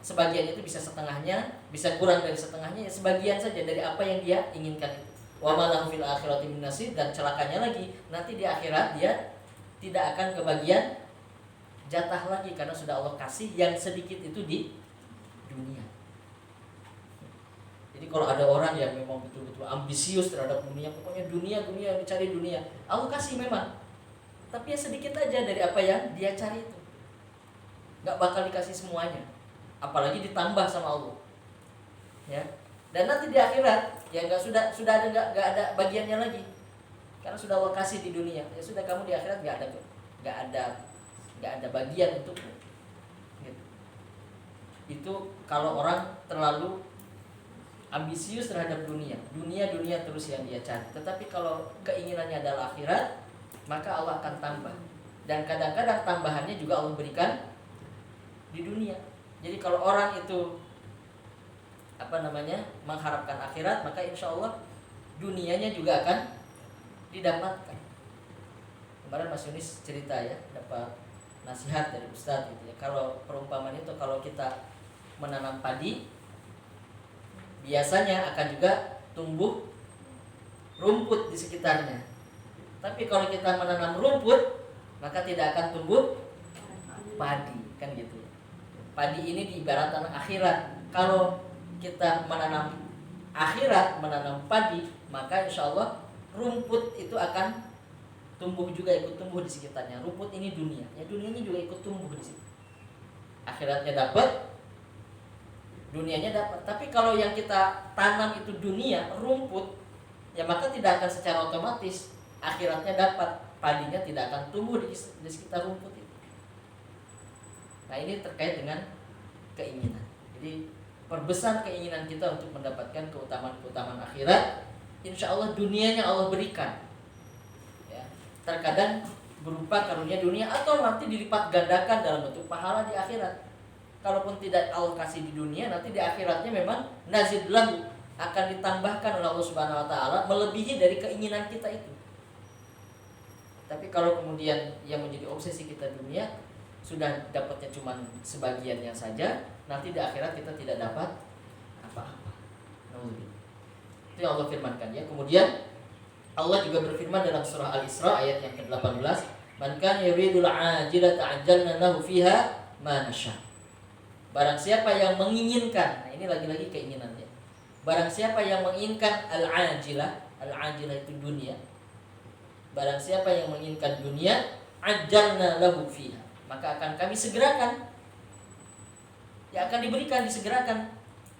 sebagian itu bisa setengahnya, bisa kurang dari setengahnya, ya sebagian saja dari apa yang dia inginkan itu. Wa ma lahu fil akhirati min nasib, dan celakanya lagi nanti di akhirat dia tidak akan kebagian jatah lagi karena sudah Allah kasih yang sedikit itu di dunia. Jadi kalau ada orang yang memang betul-betul ambisius terhadap dunia, pokoknya dunia dicari dunia, Allah kasih memang, tapi ya sedikit aja dari apa yang dia cari itu. Nggak bakal dikasih semuanya, apalagi ditambah sama Allah. Ya, dan nanti di akhirat ya sudah nggak ada bagiannya lagi, karena sudah Allah kasih di dunia. Ya sudah, kamu di akhirat nggak ada bagian untukmu. Gitu. Itu kalau orang terlalu ambisius terhadap dunia terus yang dia cari. Tetapi kalau keinginannya adalah akhirat, maka Allah akan tambah. Dan kadang-kadang tambahannya juga Allah berikan di dunia. Jadi kalau orang itu mengharapkan akhirat, maka insya Allah dunianya juga akan didapatkan. Kemarin Mas Yunis cerita ya, dapat nasihat dari Ustadz gitu ya. Kalau perumpamaan itu, kalau kita menanam padi, biasanya akan juga tumbuh rumput di sekitarnya. Tapi kalau kita menanam rumput, maka tidak akan tumbuh padi, kan gitu. Padi ini diibaratkan akhirat. Kalau kita menanam akhirat, menanam padi, maka insya Allah rumput itu akan tumbuh juga, ikut tumbuh di sekitarnya. Rumput ini dunia, ya dunianya juga ikut tumbuh di situ. Akhiratnya dapat, dunianya dapat. Tapi kalau yang kita tanam itu dunia, rumput, ya maka tidak akan secara otomatis akhiratnya dapat. Padinya tidak akan tumbuh di sekitar rumput itu. Nah, ini terkait dengan keinginan. Jadi perbesar keinginan kita untuk mendapatkan keutamaan akhirat. Insya Allah dunianya Allah berikan. Ya, terkadang berupa karunia dunia atau nanti dilipat gandakan dalam bentuk pahala di akhirat. Kalaupun tidak Allah kasih di dunia, nanti di akhiratnya memang nazid lahu, akan ditambahkan oleh Allah Subhanahu wa taala melebihi dari keinginan kita itu. Tapi kalau kemudian yang menjadi obsesi kita dunia, sudah dapatnya cuma sebagiannya saja, nanti di akhirat kita tidak dapat apa-apa. Itu yang Allah firmankan ya. Kemudian Allah juga berfirman dalam surah Al-Isra ayat yang ke-18, "Man kana yuridul ajilata ajjalna lahu fiha ma nasha." Barang siapa yang menginginkan, nah ini lagi-lagi keinginannya. Barang siapa yang menginginkan al-ajilah itu dunia. Barang siapa yang menginginkan dunia, ajjalna lahu fiha, maka akan kami segerakan. Ya akan diberikan, disegerakan.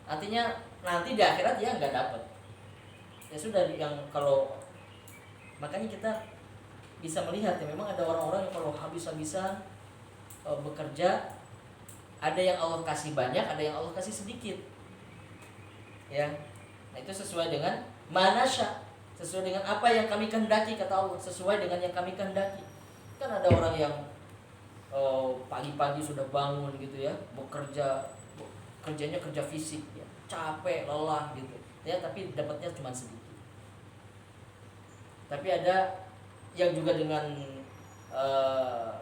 Artinya nanti di akhirat ya nggak dapat. Ya sudah, yang kalau makanya kita bisa melihat ya, memang ada orang-orang yang kalau habis-habisan bekerja, ada yang Allah kasih banyak, ada yang Allah kasih sedikit. Ya. Nah, itu sesuai dengan manasya, sesuai dengan apa yang kami kehendaki, kata Allah, sesuai dengan yang kami kehendaki. Kan ada orang yang pagi-pagi sudah bangun gitu ya, kerjanya kerja fisik ya, capek, lelah gitu. Ya, tapi dapatnya cuma sedikit. Tapi ada yang juga dengan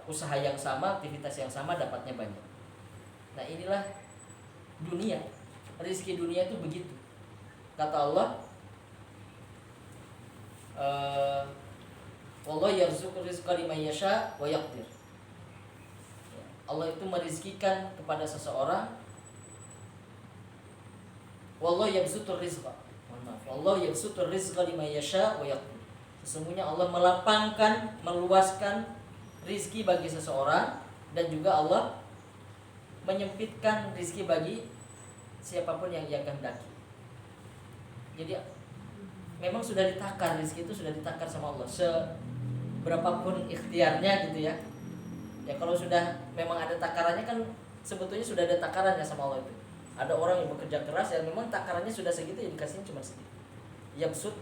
usaha yang sama, aktivitas yang sama, dapatnya banyak. Nah, inilah dunia. Rezeki dunia itu begitu. Kata Allah, wallahu yarzuqu rizqa liman yasha wa yaqdir. Allah itu merizkikan kepada seseorang. Wallahu yabsutur rizqa. Wallahu yabsutur rizqa liman yasha wa yaqdir. Sesungguhnya Allah melapangkan, meluaskan rizki bagi seseorang, dan juga Allah menyempitkan rizki bagi siapapun yang ia kehendaki. Jadi memang sudah ditakar, rizki itu sudah ditakar sama Allah, seberapapun ikhtiarnya gitu ya. Ya kalau sudah memang ada takarannya, kan sebetulnya sudah ada takarannya sama Allah itu. Ada orang yang bekerja keras yang memang takarannya sudah segitu, ya dikasihnya cuma segitu. Yabsut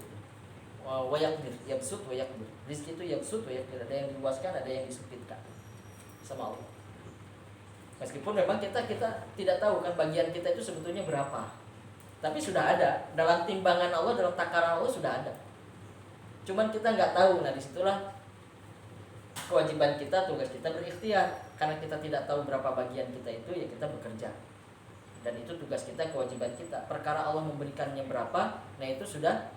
wa yaqdir, yabsut wa yaqdir. Rizki itu yabsut wa yaqdir, ada yang diluaskan, ada yang disempitkan sama Allah. Meskipun memang kita tidak tahu kan bagian kita itu sebetulnya berapa. Tapi sudah ada dalam timbangan Allah, dalam takaran Allah sudah ada. Cuman kita nggak tahu. Nah disitulah kewajiban kita, tugas kita berikhtiar. Karena kita tidak tahu berapa bagian kita itu, ya kita bekerja. Dan itu tugas kita, kewajiban kita. Perkara Allah memberikannya berapa, nah itu sudah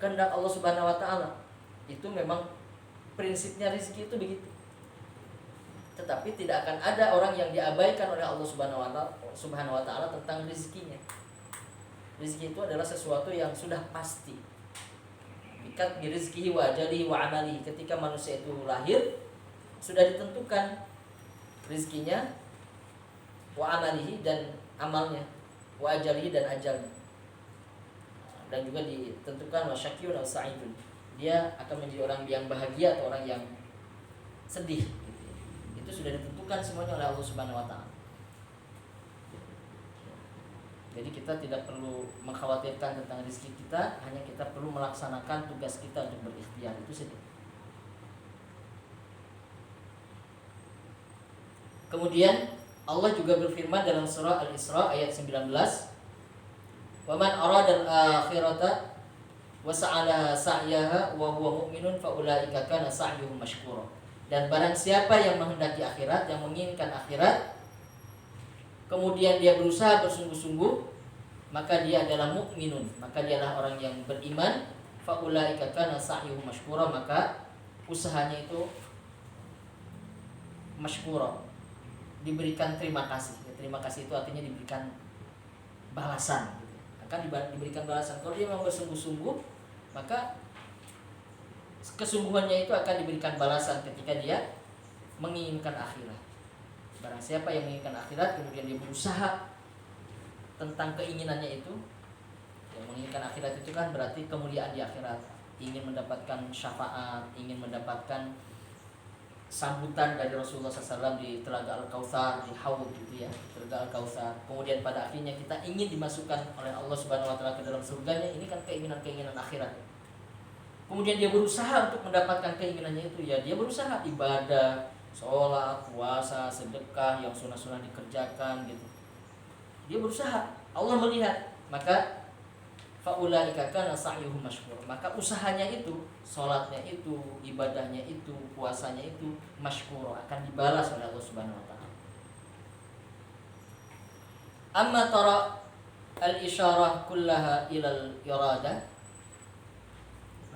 kehendak Allah Subhanahu wa taala. Itu memang prinsipnya rezeki itu begitu. Tetapi tidak akan ada orang yang diabaikan oleh Allah Subhanahu wa taala tentang rezekinya. Rezeki itu adalah sesuatu yang sudah pasti. Bikat birizkihi wa ajalihi wa amalihi. Ketika manusia itu lahir, sudah ditentukan rezekinya, wa amalihi, dan amalnya, wa ajalihi, dan ajalnya. Dan juga ditentukan wa syakyun aw sa'idun. Dia akan menjadi orang yang bahagia atau orang yang sedih gitu. Itu sudah ditentukan semuanya oleh Allah Subhanahu wa taala. Jadi kita tidak perlu mengkhawatirkan tentang rezeki kita, hanya kita perlu melaksanakan tugas kita untuk berikhtiar, itu saja. Kemudian Allah juga berfirman dalam surah Al-Isra ayat 19, "Wa man arada al-akhirata wa sa'alaha sa'yaha wa huwa mu'minun fa ulaika kana sa'yuhum mashkura." Dan barang siapa yang menghendaki akhirat, yang menginginkan akhirat, kemudian dia berusaha bersungguh-sungguh, maka dia adalah mukminun, maka dia adalah orang yang beriman. Fa ulaika kana sa'yuhum mashkura, maka usahanya itu mashkura, diberikan terima kasih. Terima kasih itu artinya diberikan balasan, akan diberikan balasan. Kalau dia memang bersungguh-sungguh, maka kesungguhannya itu akan diberikan balasan ketika dia menginginkan akhirat. Barang siapa yang menginginkan akhirat, kemudian dia berusaha tentang keinginannya itu. Yang menginginkan akhirat itu kan berarti kemuliaan di akhirat, ingin mendapatkan syafaat, ingin mendapatkan sambutan dari Rasulullah SAW di Telaga Al-Kautsar, di Haud gitu ya, Telaga Al-Kautsar. Kemudian pada akhirnya kita ingin dimasukkan oleh Allah Subhanahu wa taala ke dalam surganya. Ini kan keinginan-keinginan akhirat. Kemudian dia berusaha untuk mendapatkan keinginannya itu, ya dia berusaha ibadah, sholat, puasa, sedekah, yang sunnah-sunnah dikerjakan gitu. Dia berusaha, Allah melihat, maka faulaika kana sa'yuhum mashkur. Maka usahanya itu, sholatnya itu, ibadahnya itu, puasanya itu mashkur, akan dibalas oleh Allah Subhanahu wa taala. Amma tara al-isyarah kullaha ilal iradah.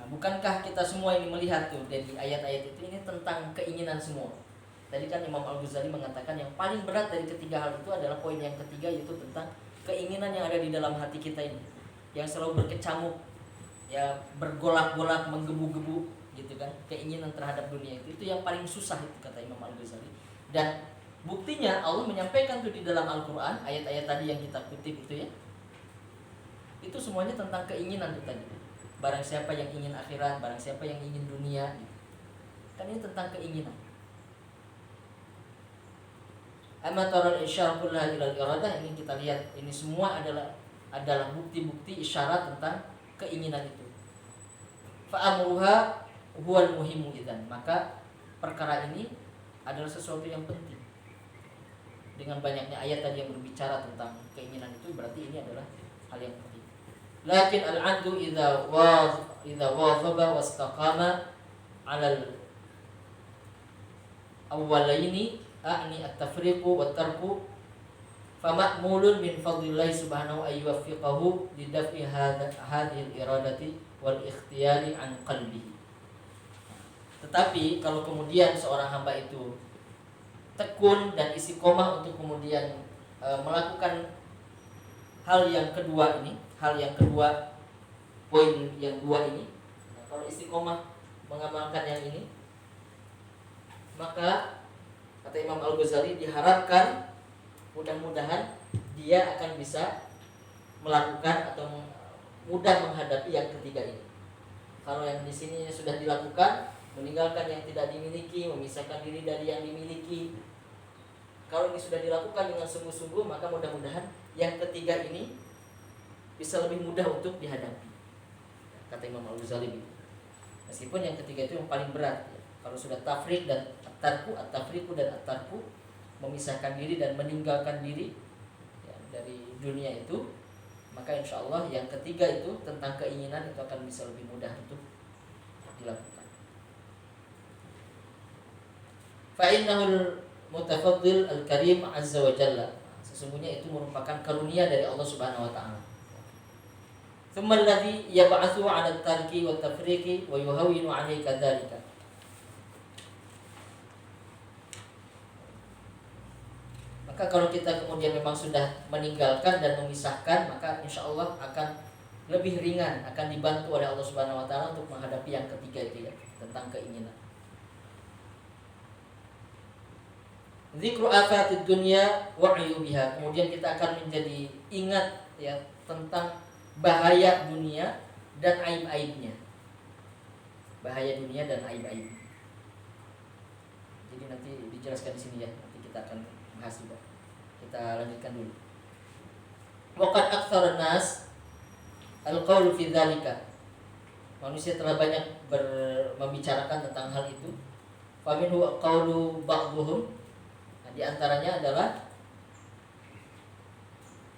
Bukankah kita semua ini melihat tuh dari ayat-ayat itu, ini tentang keinginan semua. Tadi kan Imam Al-Ghazali mengatakan yang paling berat dari ketiga hal itu adalah poin yang ketiga, yaitu tentang keinginan yang ada di dalam hati kita ini, yang selalu berkecamuk, ya bergolak-golak, menggebu-gebu gitu kan, keinginan terhadap dunia itu yang paling susah itu, kata Imam Al-Ghazali. Dan buktinya Allah menyampaikan tuh di dalam Al-Quran, ayat-ayat tadi yang kita kutip itu ya, itu semuanya tentang keinginan itu tadi. Barang siapa yang ingin akhirat, barang siapa yang ingin dunia, kan ini tentang keinginan. Amataral isyarah kullaha ilal iradah, ini kita lihat, ini semua adalah bukti-bukti isyarat tentang keinginan itu. Fa amruha huwal muhimmu idzan, maka perkara ini adalah sesuatu yang penting. Dengan banyaknya ayat tadi yang berbicara tentang keinginan itu, berarti ini adalah hal yang penting. Lakin al-'abdu idza wadhaba wastaqama 'ala al-awwalaini a'ni at-tafriqu wat-tarku fama'mulun min fadlillahi subhanahu ay yuwaffiqahu li daf'i hadhihi al-iradati wal ikhtiyari an qalbihi. Tetapi kalau kemudian seorang hamba itu tekun dan istiqomah untuk kemudian melakukan hal yang kedua ini, poin yang dua ini, nah, kalau istiqomah mengamalkan yang ini, maka kata Imam Al-Ghazali diharapkan mudah-mudahan dia akan bisa melakukan atau mudah menghadapi yang ketiga ini. Kalau yang di sini sudah dilakukan, meninggalkan yang tidak dimiliki, memisahkan diri dari yang dimiliki. Kalau ini sudah dilakukan dengan sungguh-sungguh, maka mudah-mudahan yang ketiga ini bisa lebih mudah untuk dihadapi, kata Imam Al-Ghazali. Meskipun yang ketiga itu yang paling berat ya. Kalau sudah tafriq dan at-tafriqu dan at-tarku, memisahkan diri dan meninggalkan diri ya, dari dunia itu, maka insya Allah yang ketiga itu tentang keinginan itu akan bisa lebih mudah untuk dilakukan. Fa'innahul mutafaddil al-karim azza wa jalla, sesungguhnya itu merupakan karunia dari Allah Subhanahu wa taala. Tsumma alladhi yab'atsu 'ala at-tarki wa tafriqi wa yuhawwinu 'alaika dzalika. Maka kalau kita kemudian memang sudah meninggalkan dan memisahkan, maka insya Allah akan lebih ringan, akan dibantu oleh Allah Subhanahu wa taala untuk menghadapi yang ketiga itu ya, tentang keinginan. Dzikru afatid dunya wa 'uyubiha. Kemudian kita akan menjadi ingat ya tentang bahaya dunia dan aib-aibnya. Bahaya dunia dan aib-aibnya. Jadi nanti dijelaskan di sini ya. Nanti kita akan bahas juga. Kita lanjutkan dulu. Waqad aktsara nas al-qaul fi dzalika. Manusia telah banyak membicarakan tentang hal itu. Fa minhu qaulu ba'dhum. Di antaranya adalah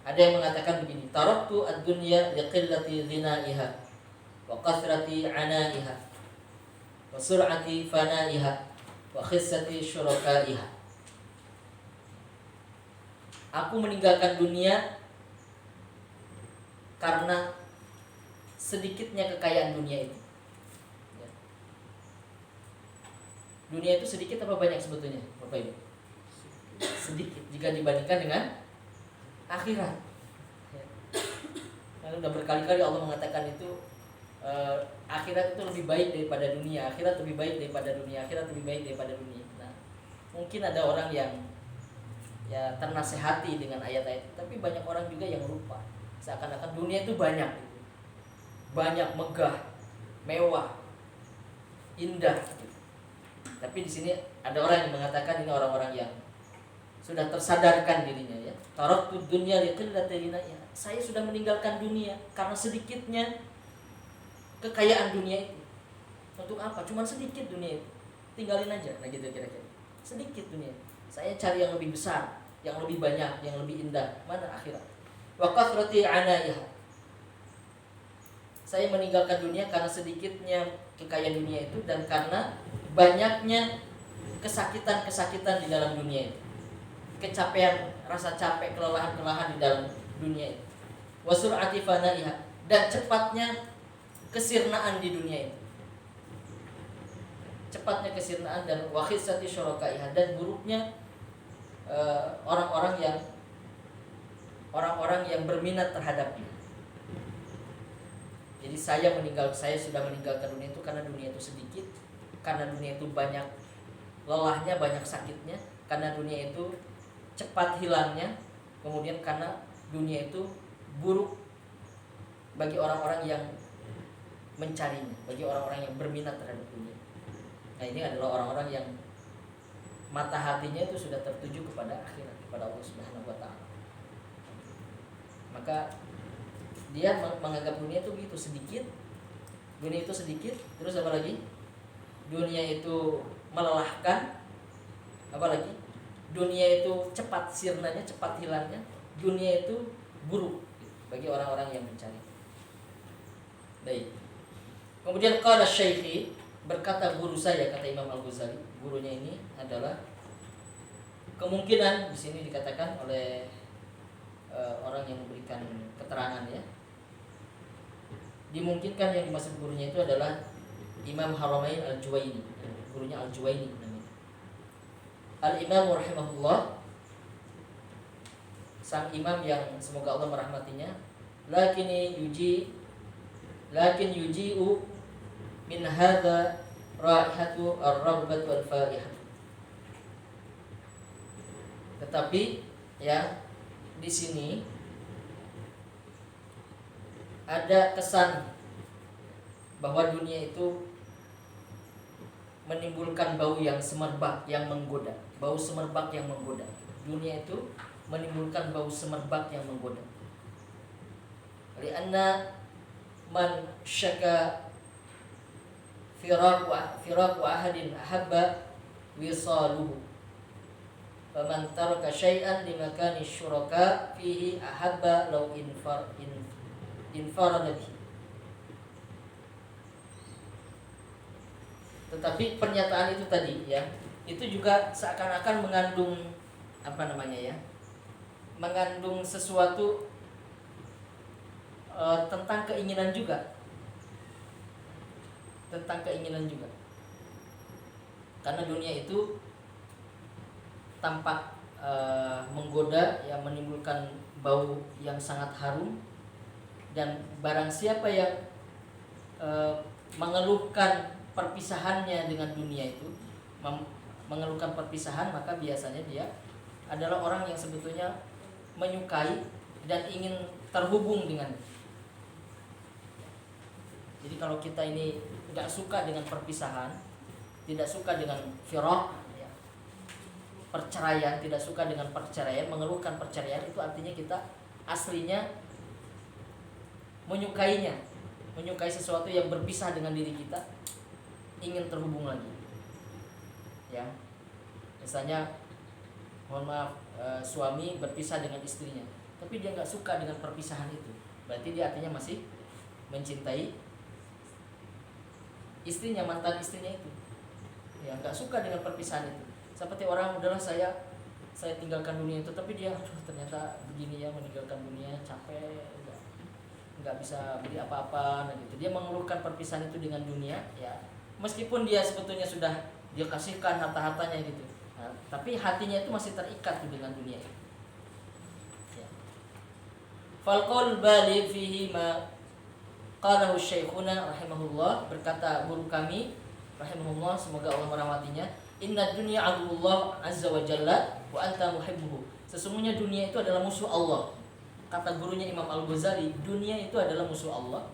ada yang mengatakan begini, taraktu ad-dunya liqillati ghina'iha wa kathrati 'ana'iha wa sur'ati fana'iha wa khissati syuraka'iha. Aku meninggalkan dunia karena sedikitnya kekayaan dunia itu. Dunia itu sedikit apa banyak sebetulnya, Bapak Ibu? Sedikit jika dibandingkan dengan akhirat. Lalu sudah berkali-kali Allah mengatakan itu akhirat itu lebih baik daripada dunia, akhirat lebih baik daripada dunia, akhirat lebih baik daripada dunia. Nah, mungkin ada orang yang ya ternasehati dengan ayat-ayat itu, tapi banyak orang juga yang lupa. Seakan-akan dunia itu banyak gitu. Banyak, megah, mewah, indah gitu. Tapi di sini ada orang yang mengatakan ini orang-orang yang sudah tersadarkan dirinya ya. Taraktu dunya liqillati ghina'iha. Saya sudah meninggalkan dunia karena sedikitnya kekayaan dunia itu. Untuk apa? Cuma sedikit dunia itu. Tinggalin aja. Nah gitu kira-kira. Sedikit dunia. Saya cari yang lebih besar, yang lebih banyak, yang lebih indah. Mana akhirat? Wa kathrati 'ana'iha. Saya meninggalkan dunia karena sedikitnya kekayaan dunia itu dan karena banyaknya kesakitan-kesakitan di dalam dunia itu. Kecapean, rasa capek, kelelahan-kelelahan di dalam dunia itu. Wa sur'ati fana'iha, dan cepatnya kesirnaan di dunia itu. Cepatnya kesirnaan dan wa khissati syurakaiha, dan buruknya orang-orang yang berminat terhadapnya. Jadi saya sudah meninggalkan dunia itu karena dunia itu sedikit, karena dunia itu banyak lelahnya, banyak sakitnya, karena dunia itu cepat hilangnya, kemudian karena dunia itu buruk bagi orang-orang yang mencarinya, bagi orang-orang yang berminat terhadap dunia. Nah ini adalah orang-orang yang mata hatinya itu sudah tertuju kepada akhirat, kepada Allah Subhanahu wa taala. Maka dia menganggap dunia itu begitu sedikit. Dunia itu sedikit, terus apa lagi? Dunia itu melelahkan. Apa lagi? Dunia itu cepat sirnanya, cepat hilangnya. Dunia itu buruk bagi orang-orang yang mencari. Baik. Kemudian qala Syaikhi, berkata guru saya, kata Imam Al-Ghazali, gurunya ini adalah kemungkinan di sini dikatakan oleh orang yang memberikan keterangan ya. Dimungkinkan yang dimaksud gurunya itu adalah Imam Haramain Al-Juwaini, gurunya Al-Juwaini namanya. Al-Imam rahimahullah, sang imam yang semoga Allah merahmatinya, lakin yuji'u min hadza raihatu ar-raghbah wal faihah. Tetapi ya di sini ada kesan bahwa dunia itu menimbulkan bau yang semerbak yang menggoda, bau semerbak yang menggoda. Dunia itu menimbulkan bau semerbak yang menggoda. Lianna man syaka firaq ahadin ahabba wisaluhu. Faman taraka syai'an limakani syuraka fihi ahabba law infarada bihi. Tetapi pernyataan itu tadi ya, itu juga seakan-akan mengandung apa namanya ya, mengandung sesuatu tentang keinginan juga, karena dunia itu tampak menggoda, yang menimbulkan bau yang sangat harum, dan barang siapa yang mengeluhkan perpisahannya dengan dunia itu, mengeluhkan perpisahan, maka biasanya dia adalah orang yang sebetulnya menyukai dan ingin terhubung dengannya. Jadi kalau kita ini tidak suka dengan perpisahan, tidak suka dengan firaq, ya, perceraian, tidak suka dengan perceraian, mengeluhkan perceraian, itu artinya kita aslinya menyukainya, menyukai sesuatu yang berpisah dengan diri kita, ingin terhubung lagi. Ya, misalnya, mohon maaf, suami berpisah dengan istrinya, tapi dia nggak suka dengan perpisahan itu, berarti dia artinya masih mencintai istrinya, mantan istrinya itu. Ya, nggak suka dengan perpisahan itu. Seperti orang, udahlah saya tinggalkan dunia itu, tapi dia ternyata begini ya, meninggalkan dunia, capek, nggak bisa beli apa-apa, nah gitu. Dia mengeluhkan perpisahan itu dengan dunia, ya. Meskipun dia sebetulnya sudah dia kasihkan harta-hartanya gitu, nah, tapi hatinya itu masih terikat dengan dunia itu. Ya. Fal qaul baligh fihi ma qalahu syekhuna rahimahullah, berkata guru kami rahimahullah, semoga Allah merahmatinya, inna dunya aduwwullah azza wa jalla wa anta muhibbuhu. Sesungguhnya dunia itu adalah musuh Allah. Kata gurunya Imam Al-Ghazali, dunia itu adalah musuh Allah,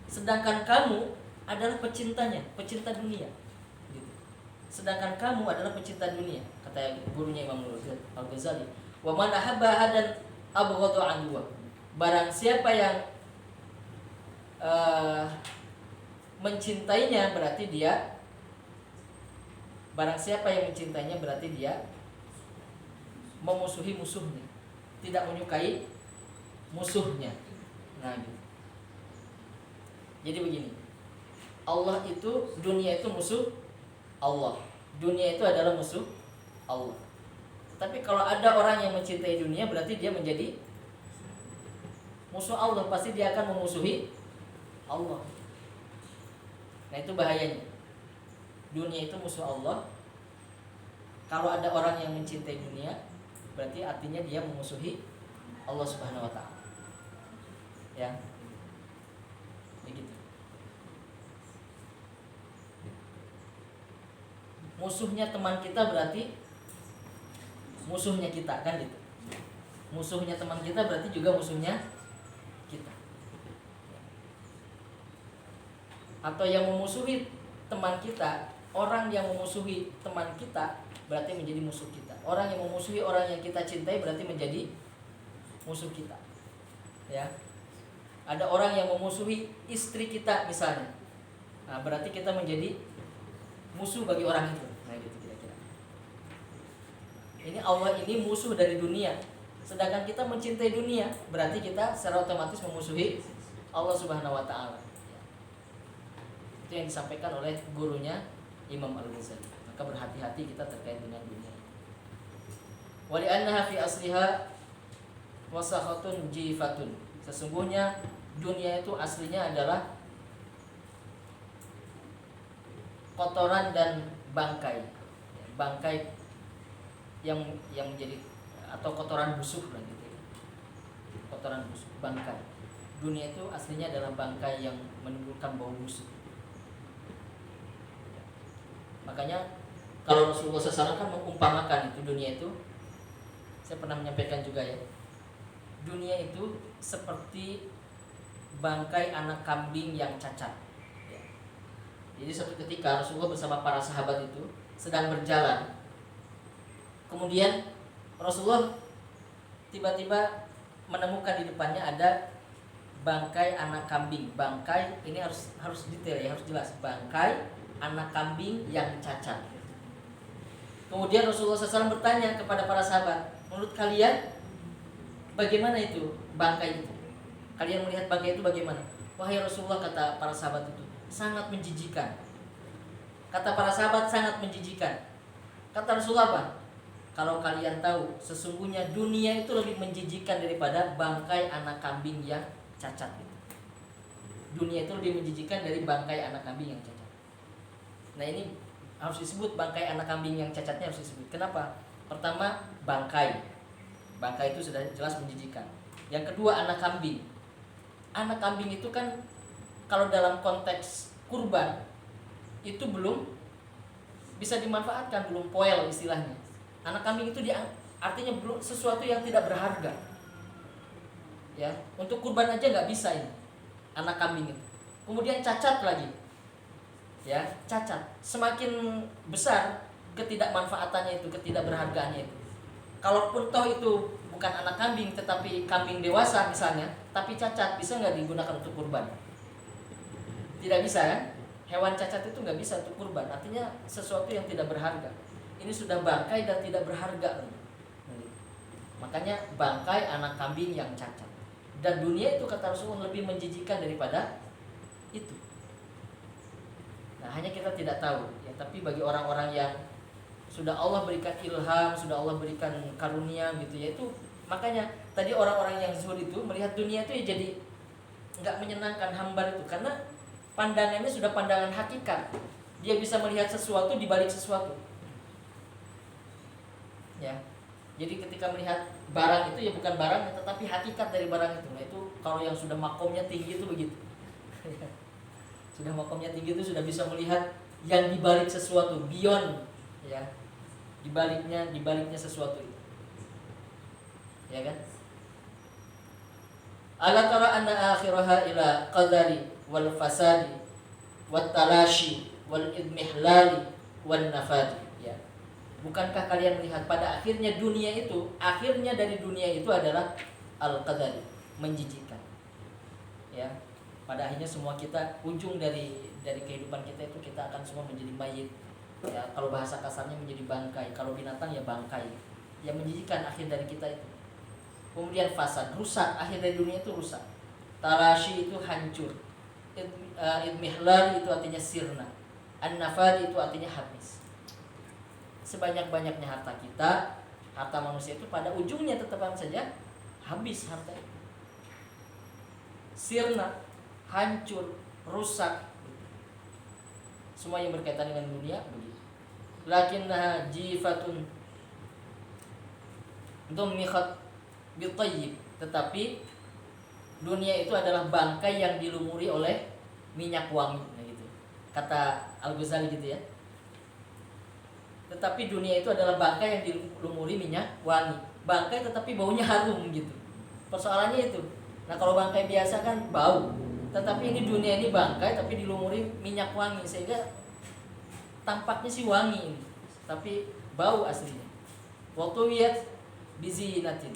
sedangkan kamu adalah pecintanya, pecinta dunia. Gitu. Sedangkan kamu adalah pecinta dunia, kata gurunya Imam Al-Ghazali. Wa man ahabba dan abghadu anhu. Barang siapa yang mencintainya, berarti dia, barang siapa yang mencintainya berarti dia memusuhi musuhnya, tidak menyukai musuhnya. Nah, gitu. Jadi begini, Allah itu, dunia itu musuh Allah, dunia itu adalah musuh Allah. Tapi kalau ada orang yang mencintai dunia, berarti dia menjadi musuh Allah, pasti dia akan memusuhi Allah. Nah, itu bahayanya. Dunia itu musuh Allah. Kalau ada orang yang mencintai dunia, berarti artinya dia memusuhi Allah Subhanahu wa ta'ala. Ya. Begitu. Musuhnya teman kita berarti musuhnya kita, kan gitu. Musuhnya teman kita berarti juga musuhnya kita. Atau yang memusuhi teman kita, orang yang memusuhi teman kita berarti menjadi musuh kita. Orang yang memusuhi orang yang kita cintai berarti menjadi musuh kita. Ya. Ada orang yang memusuhi istri kita misalnya, nah, berarti kita menjadi musuh bagi orang itu. Nah, gitu kira-kira. Ini Allah ini musuh dari dunia, sedangkan kita mencintai dunia, berarti kita secara otomatis memusuhi Allah Subhanahu wa ta'ala. Itu yang disampaikan oleh gurunya Imam Al-Ghazali. Maka berhati-hati kita terkait dengan dunia. Wa li'annaha fi asliha wasakhatun jifatun. Sesungguhnya dunia itu aslinya adalah kotoran dan bangkai. Bangkai yang menjadi, atau kotoran busuk lah gitu. Kotoran busuk, bangkai. Dunia itu aslinya adalah bangkai yang menimbulkan bau busuk. Makanya kalau Rasulullah SAW kan mengumpamakan itu, dunia itu, saya pernah menyampaikan juga ya, dunia itu seperti bangkai anak kambing yang cacat. Ya. Jadi suatu ketika Rasulullah bersama para sahabat itu sedang berjalan, kemudian Rasulullah tiba-tiba menemukan di depannya ada bangkai anak kambing. Bangkai ini harus detail ya, harus jelas. Bangkai anak kambing yang cacat. Kemudian Rasulullah SAW bertanya kepada para sahabat, menurut kalian bagaimana itu bangkai itu? Kalian melihat bangkai itu bagaimana? Wahai Rasulullah, kata para sahabat itu, sangat menjijikan. Kata para sahabat, sangat menjijikan. Kata Rasulullah apa? Kalau kalian tahu, sesungguhnya dunia itu lebih menjijikan daripada bangkai anak kambing yang cacat itu. Dunia itu lebih menjijikan dari bangkai anak kambing yang cacat. Nah, ini harus disebut, bangkai anak kambing yang cacatnya harus disebut. Kenapa? Pertama, bangkai. Bangkai itu sudah jelas menjijikan. Yang kedua, anak kambing. Anak kambing itu kan kalau dalam konteks kurban itu belum bisa dimanfaatkan, belum poel istilahnya. Anak kambing itu artinya belum sesuatu yang tidak berharga. Ya, untuk kurban aja nggak bisa ini anak kambing itu. Kemudian cacat lagi. Ya, cacat. Semakin besar ketidakmanfaatannya itu, ketidakberhargaannya itu. Kalaupun toh itu bukan anak kambing tetapi kambing dewasa misalnya, tapi cacat, bisa nggak digunakan untuk kurban? Tidak bisa kan? Hewan cacat itu nggak bisa untuk kurban. Artinya sesuatu yang tidak berharga. Ini sudah bangkai dan tidak berharga. Makanya bangkai anak kambing yang cacat. Dan dunia itu kata Rasulullah lebih menjijikan daripada itu. Nah, hanya kita tidak tahu ya, tapi bagi orang-orang yang sudah Allah berikan ilham, sudah Allah berikan karunia gitu ya, itu makanya tadi orang-orang yang zuhud itu melihat dunia itu ya jadi nggak menyenangkan, hambar itu, karena pandangannya sudah pandangan hakikat. Dia bisa melihat sesuatu di balik sesuatu. Ya. Jadi ketika melihat barang itu ya bukan barang tetapi hakikat dari barang itu. Nah, itu kalau yang sudah makomnya tinggi itu begitu. Sudah makomnya tinggi itu sudah bisa melihat yang di balik sesuatu, beyond ya. Di baliknya sesuatu itu. Ya kan? Ala tara anna akhiraha ila qadari wal fasadi wat talashi wal idmihlali wan nafadi. Ya. Bukankah kalian melihat pada akhirnya dunia itu, akhirnya dari dunia itu adalah al-qadari, menjijikkan. Ya. Pada akhirnya semua kita, ujung dari kehidupan kita itu kita akan semua menjadi mayit. Ya, kalau bahasa kasarnya menjadi bangkai, kalau binatang ya bangkai. Yang menjijikkan akhir dari kita itu. Kemudian fasad, rusak, akhir dari dunia itu rusak. Tarashi itu hancur. Idmihlal itu artinya sirna. An-nafad itu artinya habis. Sebanyak-banyaknya harta kita, harta manusia itu pada ujungnya tetap saja habis harta itu. Sirna, hancur, rusak. Semua yang berkaitan dengan dunia begitu. Lakinnaha jifatun dumikhat bitayyib, tetapi dunia itu adalah bangkai yang dilumuri oleh minyak wangi, nah gitu. Kata Al-Ghazali gitu ya. Tetapi dunia itu adalah bangkai yang dilumuri minyak wangi. Bangkai tetapi baunya harum gitu. Persoalannya itu. Nah, kalau bangkai biasa kan bau. Tetapi ini dunia ini bangkai tapi dilumuri minyak wangi sehingga tampaknya sih wangi ini, tapi bau aslinya. Waqtuyat bizinatin.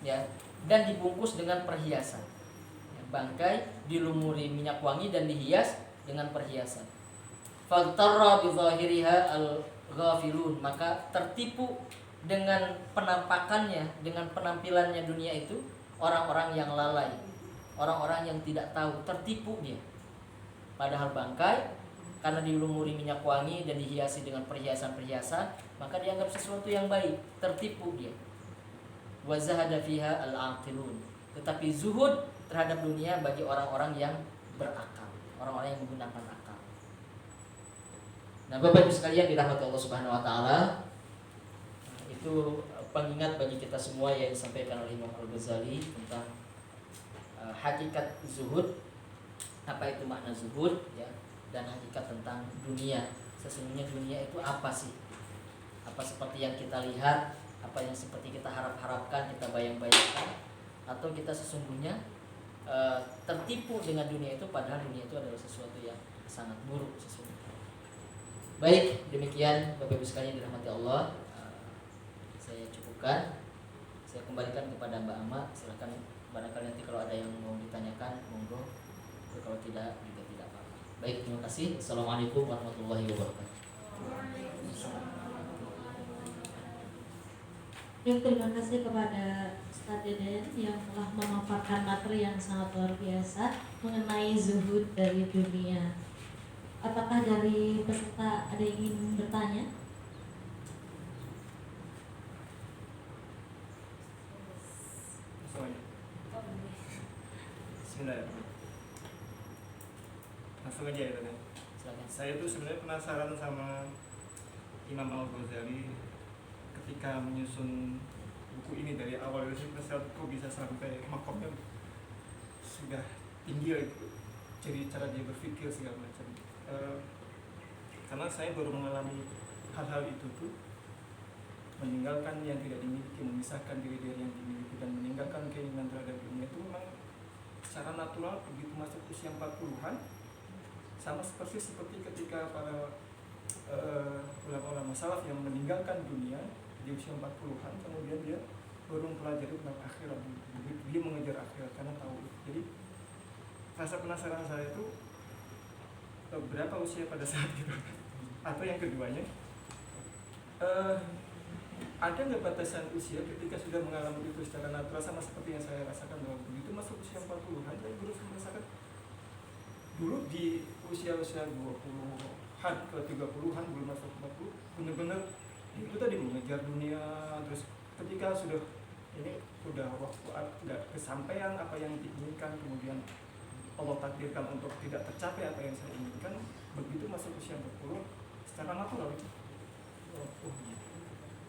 Ya, dan dibungkus dengan perhiasan. Ya, bangkai dilumuri minyak wangi dan dihias dengan perhiasan. Faltarra bi zahiriha al-ghafilun, maka tertipu dengan penampakannya, dengan penampilannya dunia itu orang-orang yang lalai, orang-orang yang tidak tahu, tertipu dia. Padahal bangkai karena dilumuri minyak wangi dan dihiasi dengan perhiasan-perhiasan, maka dianggap sesuatu yang baik, tertipu dia. Wa zahada fiha al-aqilun, tetapi zuhud terhadap dunia bagi orang-orang yang berakal, orang-orang yang menggunakan akal. Nah, Bapak Ibu sekalian dirahmati Allah Subhanahu wa taala, itu pengingat bagi kita semua yang disampaikan oleh Imam Al-Ghazali tentang hakikat zuhud, apa itu makna zuhud ya, dan hakikat tentang dunia. Sesungguhnya dunia itu apa sih? Apa seperti yang kita lihat, apa yang seperti kita harap-harapkan, kita bayang-bayangkan, atau kita sesungguhnya tertipu dengan dunia itu, padahal dunia itu adalah sesuatu yang sangat buruk sesungguhnya. Baik, demikian Bapak Ibu sekalian dirahmati Allah, saya cukupkan. Saya kembalikan kepada Mbak Ama. Silakan barangkali nanti kalau ada yang mau ditanyakan, monggo. Kalau tidak juga tidak apa-apa. Baik, terima kasih. Assalamualaikum warahmatullahi wabarakatuh. Baik, terima kasih kepada Ustadz Deden yang telah memaparkan materi yang sangat luar biasa mengenai zuhud dari dunia. Apakah dari peserta ada yang ingin bertanya? Bismillahirrahmanirrahim. Langsung aja ya tadi. Silakan. Saya tuh sebenarnya penasaran sama Imam Al-Ghazali ketika menyusun buku ini dari awal itu saya kok bisa sampai makomnya sudah tinggi gitu. Jadi cara dia berpikir segala macam. Karena saya baru mengalami hal-hal itu tuh, meninggalkan yang tidak dimiliki, memisahkan diri dari yang dimiliki dan meninggalkan keinginan terhadap dunia itu memang secara natural begitu masuk usia 40-an sama seperti ketika para ulama-ulama salaf yang meninggalkan dunia di usia 40-an, kemudian dia baru mempelajari tentang akhirat, dia mengejar akhirat karena tahu. Jadi rasa penasaran saya itu berapa usia pada saat itu, atau yang keduanya ada nggak batasan usia ketika sudah mengalami itu secara natural, sama seperti yang saya rasakan bahwa begitu masuk usia 40-an saya baru merasakan dulu di usia-usia 20-an ke 30-an belum masuk 40 benar-benar itu tadi mengejar dunia. Terus ketika sudah ini sudah waktu tidak kesampaian apa yang diinginkan, kemudian Allah takdirkan untuk tidak tercapai apa yang saya inginkan, begitu masuk usia 40 secara natural itu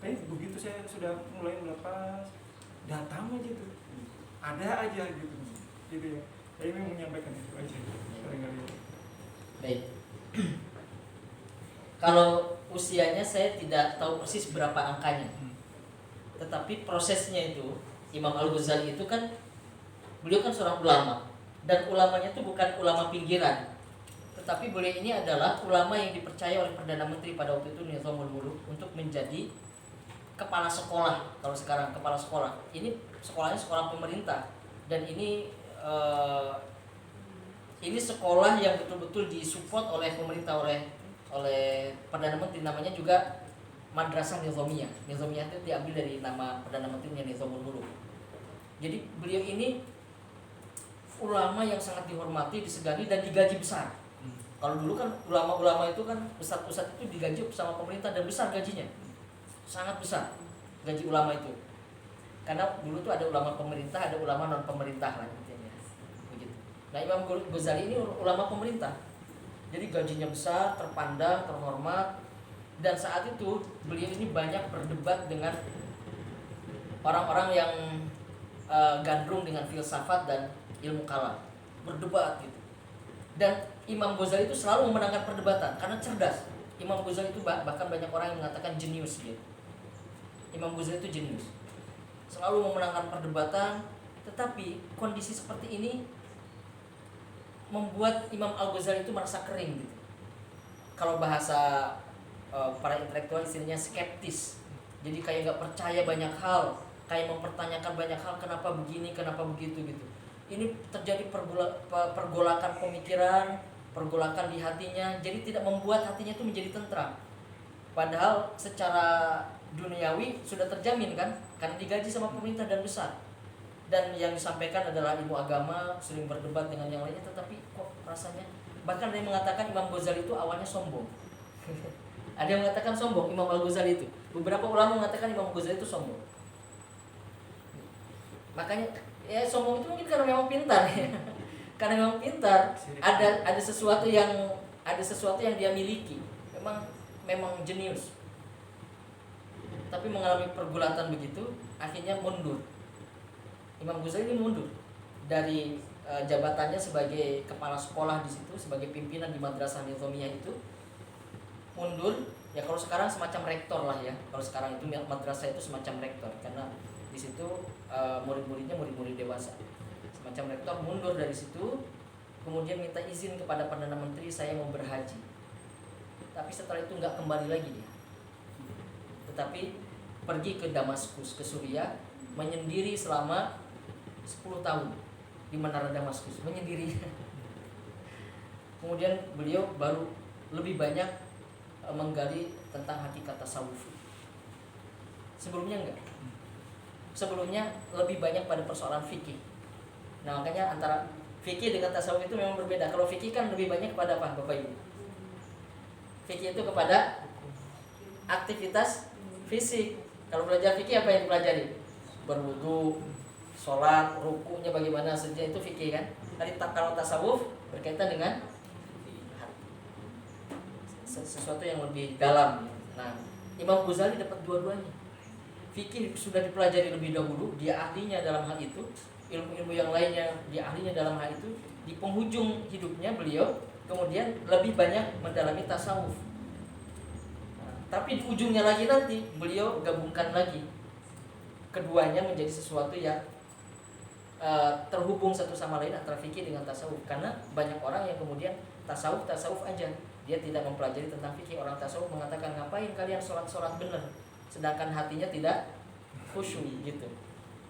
tapi begitu saya sudah mulai melepas, datang aja tuh, ada aja gitu ya. Saya ingin menyampaikan itu aja. Baik. Kalau usianya saya tidak tahu persis berapa angkanya, tetapi prosesnya itu Imam Al-Ghazali itu kan beliau kan seorang ulama, dan ulamanya itu bukan ulama pinggiran, tetapi beliau ini adalah ulama yang dipercaya oleh Perdana Menteri pada waktu itu Nizamul Muluk untuk menjadi kepala sekolah. Kalau sekarang kepala sekolah, ini sekolahnya sekolah pemerintah, dan ini sekolah yang betul-betul disupport oleh pemerintah, oleh Perdana Menteri. Namanya juga Madrasah Nizamiyah. Nizamiyah itu diambil dari nama Perdana Menterinya Nizamul Muluk. Jadi beliau ini ulama yang sangat dihormati, disegani, dan digaji besar. Kalau dulu kan ulama-ulama itu kan ustadz-ustadz itu digaji sama pemerintah dan besar gajinya, sangat besar gaji ulama itu. Karena dulu tuh ada ulama pemerintah, ada ulama non pemerintah lah intinya. Begitu. Nah, Imam Ghazali ini ulama pemerintah, jadi gajinya besar, terpandang, terhormat, dan saat itu beliau ini banyak berdebat dengan orang-orang yang gandrung dengan filsafat dan ilmu kalam, berdebat gitu. Dan Imam Ghazali itu selalu memenangkan perdebatan karena cerdas. Imam Ghazali itu bahkan banyak orang yang mengatakan jenius gitu. Imam Ghazali itu jenius, selalu memenangkan perdebatan. Tetapi kondisi seperti ini membuat Imam Al-Ghazali itu merasa kering gitu. Kalau bahasa para intelektual istilahnya skeptis. Jadi kayak nggak percaya banyak hal, kayak mempertanyakan banyak hal, kenapa begini, kenapa begitu gitu. Ini terjadi pergolakan pemikiran, pergolakan di hatinya, jadi tidak membuat hatinya itu menjadi tentram. Padahal secara duniawi sudah terjamin kan, karena digaji sama pemerintah dan besar. Dan yang disampaikan adalah ilmu agama, sering berdebat dengan yang lainnya, tetapi kok rasanya, bahkan ada yang mengatakan Imam Ghazali itu awalnya sombong. Ada yang mengatakan sombong Imam Al-Ghazali itu. Beberapa ulama mengatakan Imam Ghazali itu sombong. Makanya ya sombong itu mungkin karena memang pintar ya. Karena memang pintar, ada sesuatu yang dia miliki. Memang jenius. Tapi mengalami pergulatan begitu, akhirnya mundur. Imam Ghazali ini mundur dari jabatannya sebagai kepala sekolah di situ, sebagai pimpinan di Madrasah Nizamiyah itu. Mundur, ya kalau sekarang semacam rektor lah ya. Kalau sekarang itu madrasah itu semacam rektor, karena di situ murid-muridnya murid-murid dewasa. Semacam rektor, mundur dari situ, kemudian minta izin kepada Perdana Menteri, saya mau berhaji. Tapi setelah itu nggak kembali lagi dia. Tetapi pergi ke Damaskus, ke Suriah, menyendiri selama 10 tahun di menara Damaskus, menyendiri. Kemudian beliau baru lebih banyak menggali tentang hakikat tasawuf. Sebelumnya enggak. sebelumnya lebih banyak pada persoalan fikih. Nah, makanya antara fikih dengan tasawuf itu memang berbeda. Kalau fikih kan lebih banyak kepada apa, Bapak Ibu? Fikih itu kepada aktivitas fisik. Kalau belajar fikih apa yang dipelajari? Berwudu, sholat, rukunya bagaimana saja, itu fikih kan. Kalau tasawuf berkaitan dengan sesuatu yang lebih dalam. Nah, Imam Ghazali dapat dua-duanya. Fikih sudah dipelajari lebih dahulu, dia ahlinya dalam hal itu. Ilmu-ilmu yang lainnya dia ahlinya dalam hal itu. Di penghujung hidupnya beliau kemudian lebih banyak mendalami tasawuf. Tapi di ujungnya lagi nanti beliau gabungkan lagi keduanya menjadi sesuatu yang terhubung satu sama lain antara fikih dengan tasawuf. Karena banyak orang yang kemudian tasawuf aja, dia tidak mempelajari tentang fikih. Orang tasawuf mengatakan, ngapain kalian sholat benar sedangkan hatinya tidak khusyuk gitu,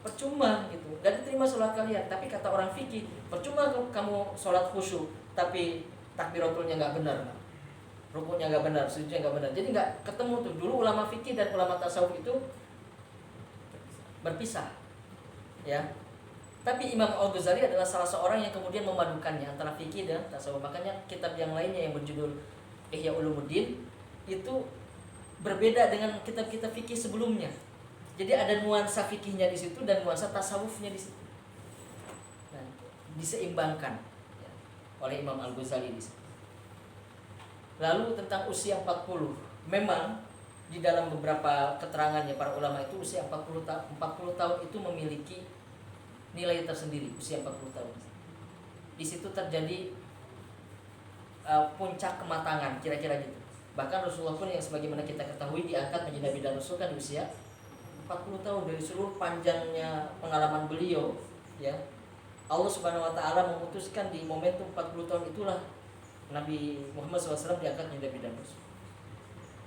percuma gitu, gak diterima sholat kalian. Tapi kata orang fikih, percuma kamu sholat khusyuk tapi takbiratulnya gak benar, rukunya gak benar, sujudnya gak benar. Jadi gak ketemu tuh. Dulu ulama fikih dan ulama tasawuf itu berpisah ya. Tapi Imam Al-Ghazali adalah salah seorang yang kemudian memadukannya antara fikih dan tasawuf. Makanya kitab yang lainnya yang berjudul Ihya Ulumuddin itu berbeda dengan kitab-kitab fikih sebelumnya. Jadi ada nuansa fikihnya di situ dan nuansa tasawufnya di situ. Nah, diseimbangkan ya, oleh Imam Al-Ghazali di situ. Lalu tentang usia 40, memang di dalam beberapa keterangannya para ulama itu usia 40 tahun itu memiliki nilai tersendiri, usia 40 tahun. Di situ terjadi puncak kematangan, kira-kira gitu. Bahkan Rasulullah pun yang sebagaimana kita ketahui diangkat menjadi nabi dan rasul kan di usia 40 tahun. Dari seluruh panjangnya pengalaman beliau ya, Allah Subhanahu wa taala memutuskan di momentum 40 tahun itulah Nabi Muhammad SAW diangkat menjadi nabi dan rasul.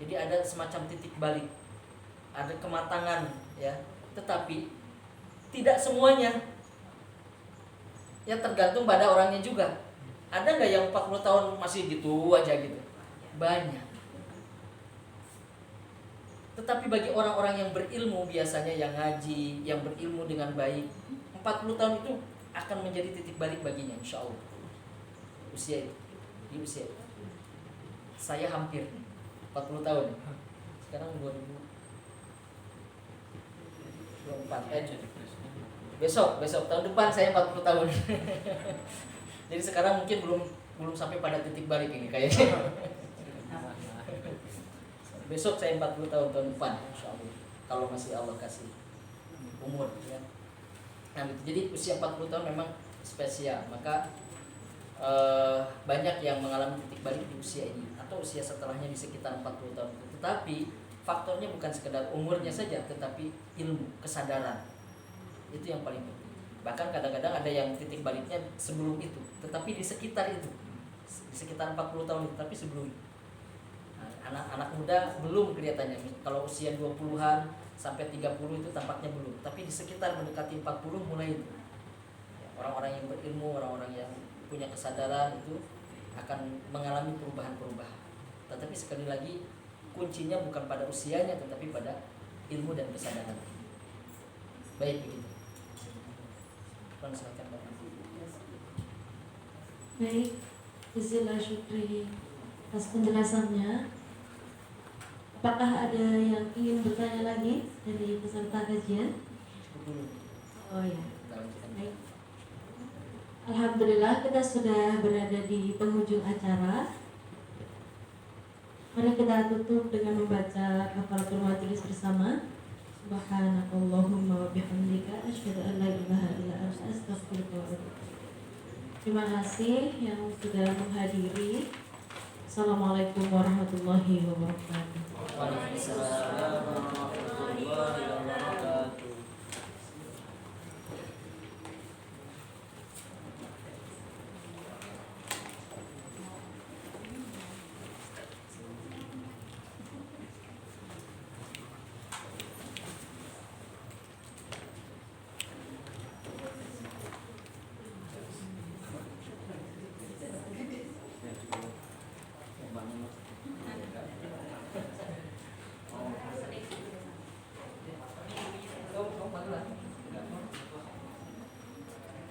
Jadi ada semacam titik balik, ada kematangan ya, tetapi tidak semuanya. Ya tergantung pada orangnya juga. Ada nggak yang 40 tahun masih gitu aja gitu? Banyak. Tetapi bagi orang-orang yang berilmu, biasanya yang ngaji, yang berilmu dengan baik, 40 tahun itu akan menjadi titik balik baginya, insya Allah. Usia itu, di usia itu. Saya hampir 40 tahun. Sekarang 2024. Besok tahun depan saya 40 tahun. Jadi sekarang mungkin belum sampai pada titik balik ini kayaknya. Besok saya 40 tahun depan, insya Allah, kalau masih Allah kasih umur ya. Nah, jadi usia 40 tahun memang spesial. Maka banyak yang mengalami titik balik di usia ini atau usia setelahnya di sekitar 40 tahun. Tetapi faktornya bukan sekedar umurnya saja, tetapi ilmu, kesadaran. Itu yang paling penting. Bahkan kadang-kadang ada yang titik baliknya sebelum itu, tetapi di sekitar itu, di sekitar 40 tahun itu, tapi sebelum itu. Anak-anak muda belum kelihatannya. Kalau usia 20-an sampai 30 itu tampaknya belum. Tapi di sekitar mendekati 40 mulai itu. Orang-orang yang berilmu, orang-orang yang punya kesadaran itu akan mengalami perubahan-perubahan. Tetapi sekali lagi kuncinya bukan pada usianya, tetapi pada ilmu dan kesadaran. Baik begitu. Silakan Bapak. Baik, jazakallahu syukri atas penjelasannya. Apakah ada yang ingin bertanya lagi dari peserta kajian? Oh ya. Baik. Alhamdulillah kita sudah berada di penghujung acara. Mari kita tutup dengan membaca kafaratul majelis bersama. Subhanakallahumma wa bihamdika asyhadu an la ilaha illa anta astaghfiruka wa atubu ilaik. Terima kasih yang sudah menghadiri. Assalamualaikum warahmatullahi wabarakatuh. Waalaikumsalam warahmatullahi wabarakatuh. Bangun.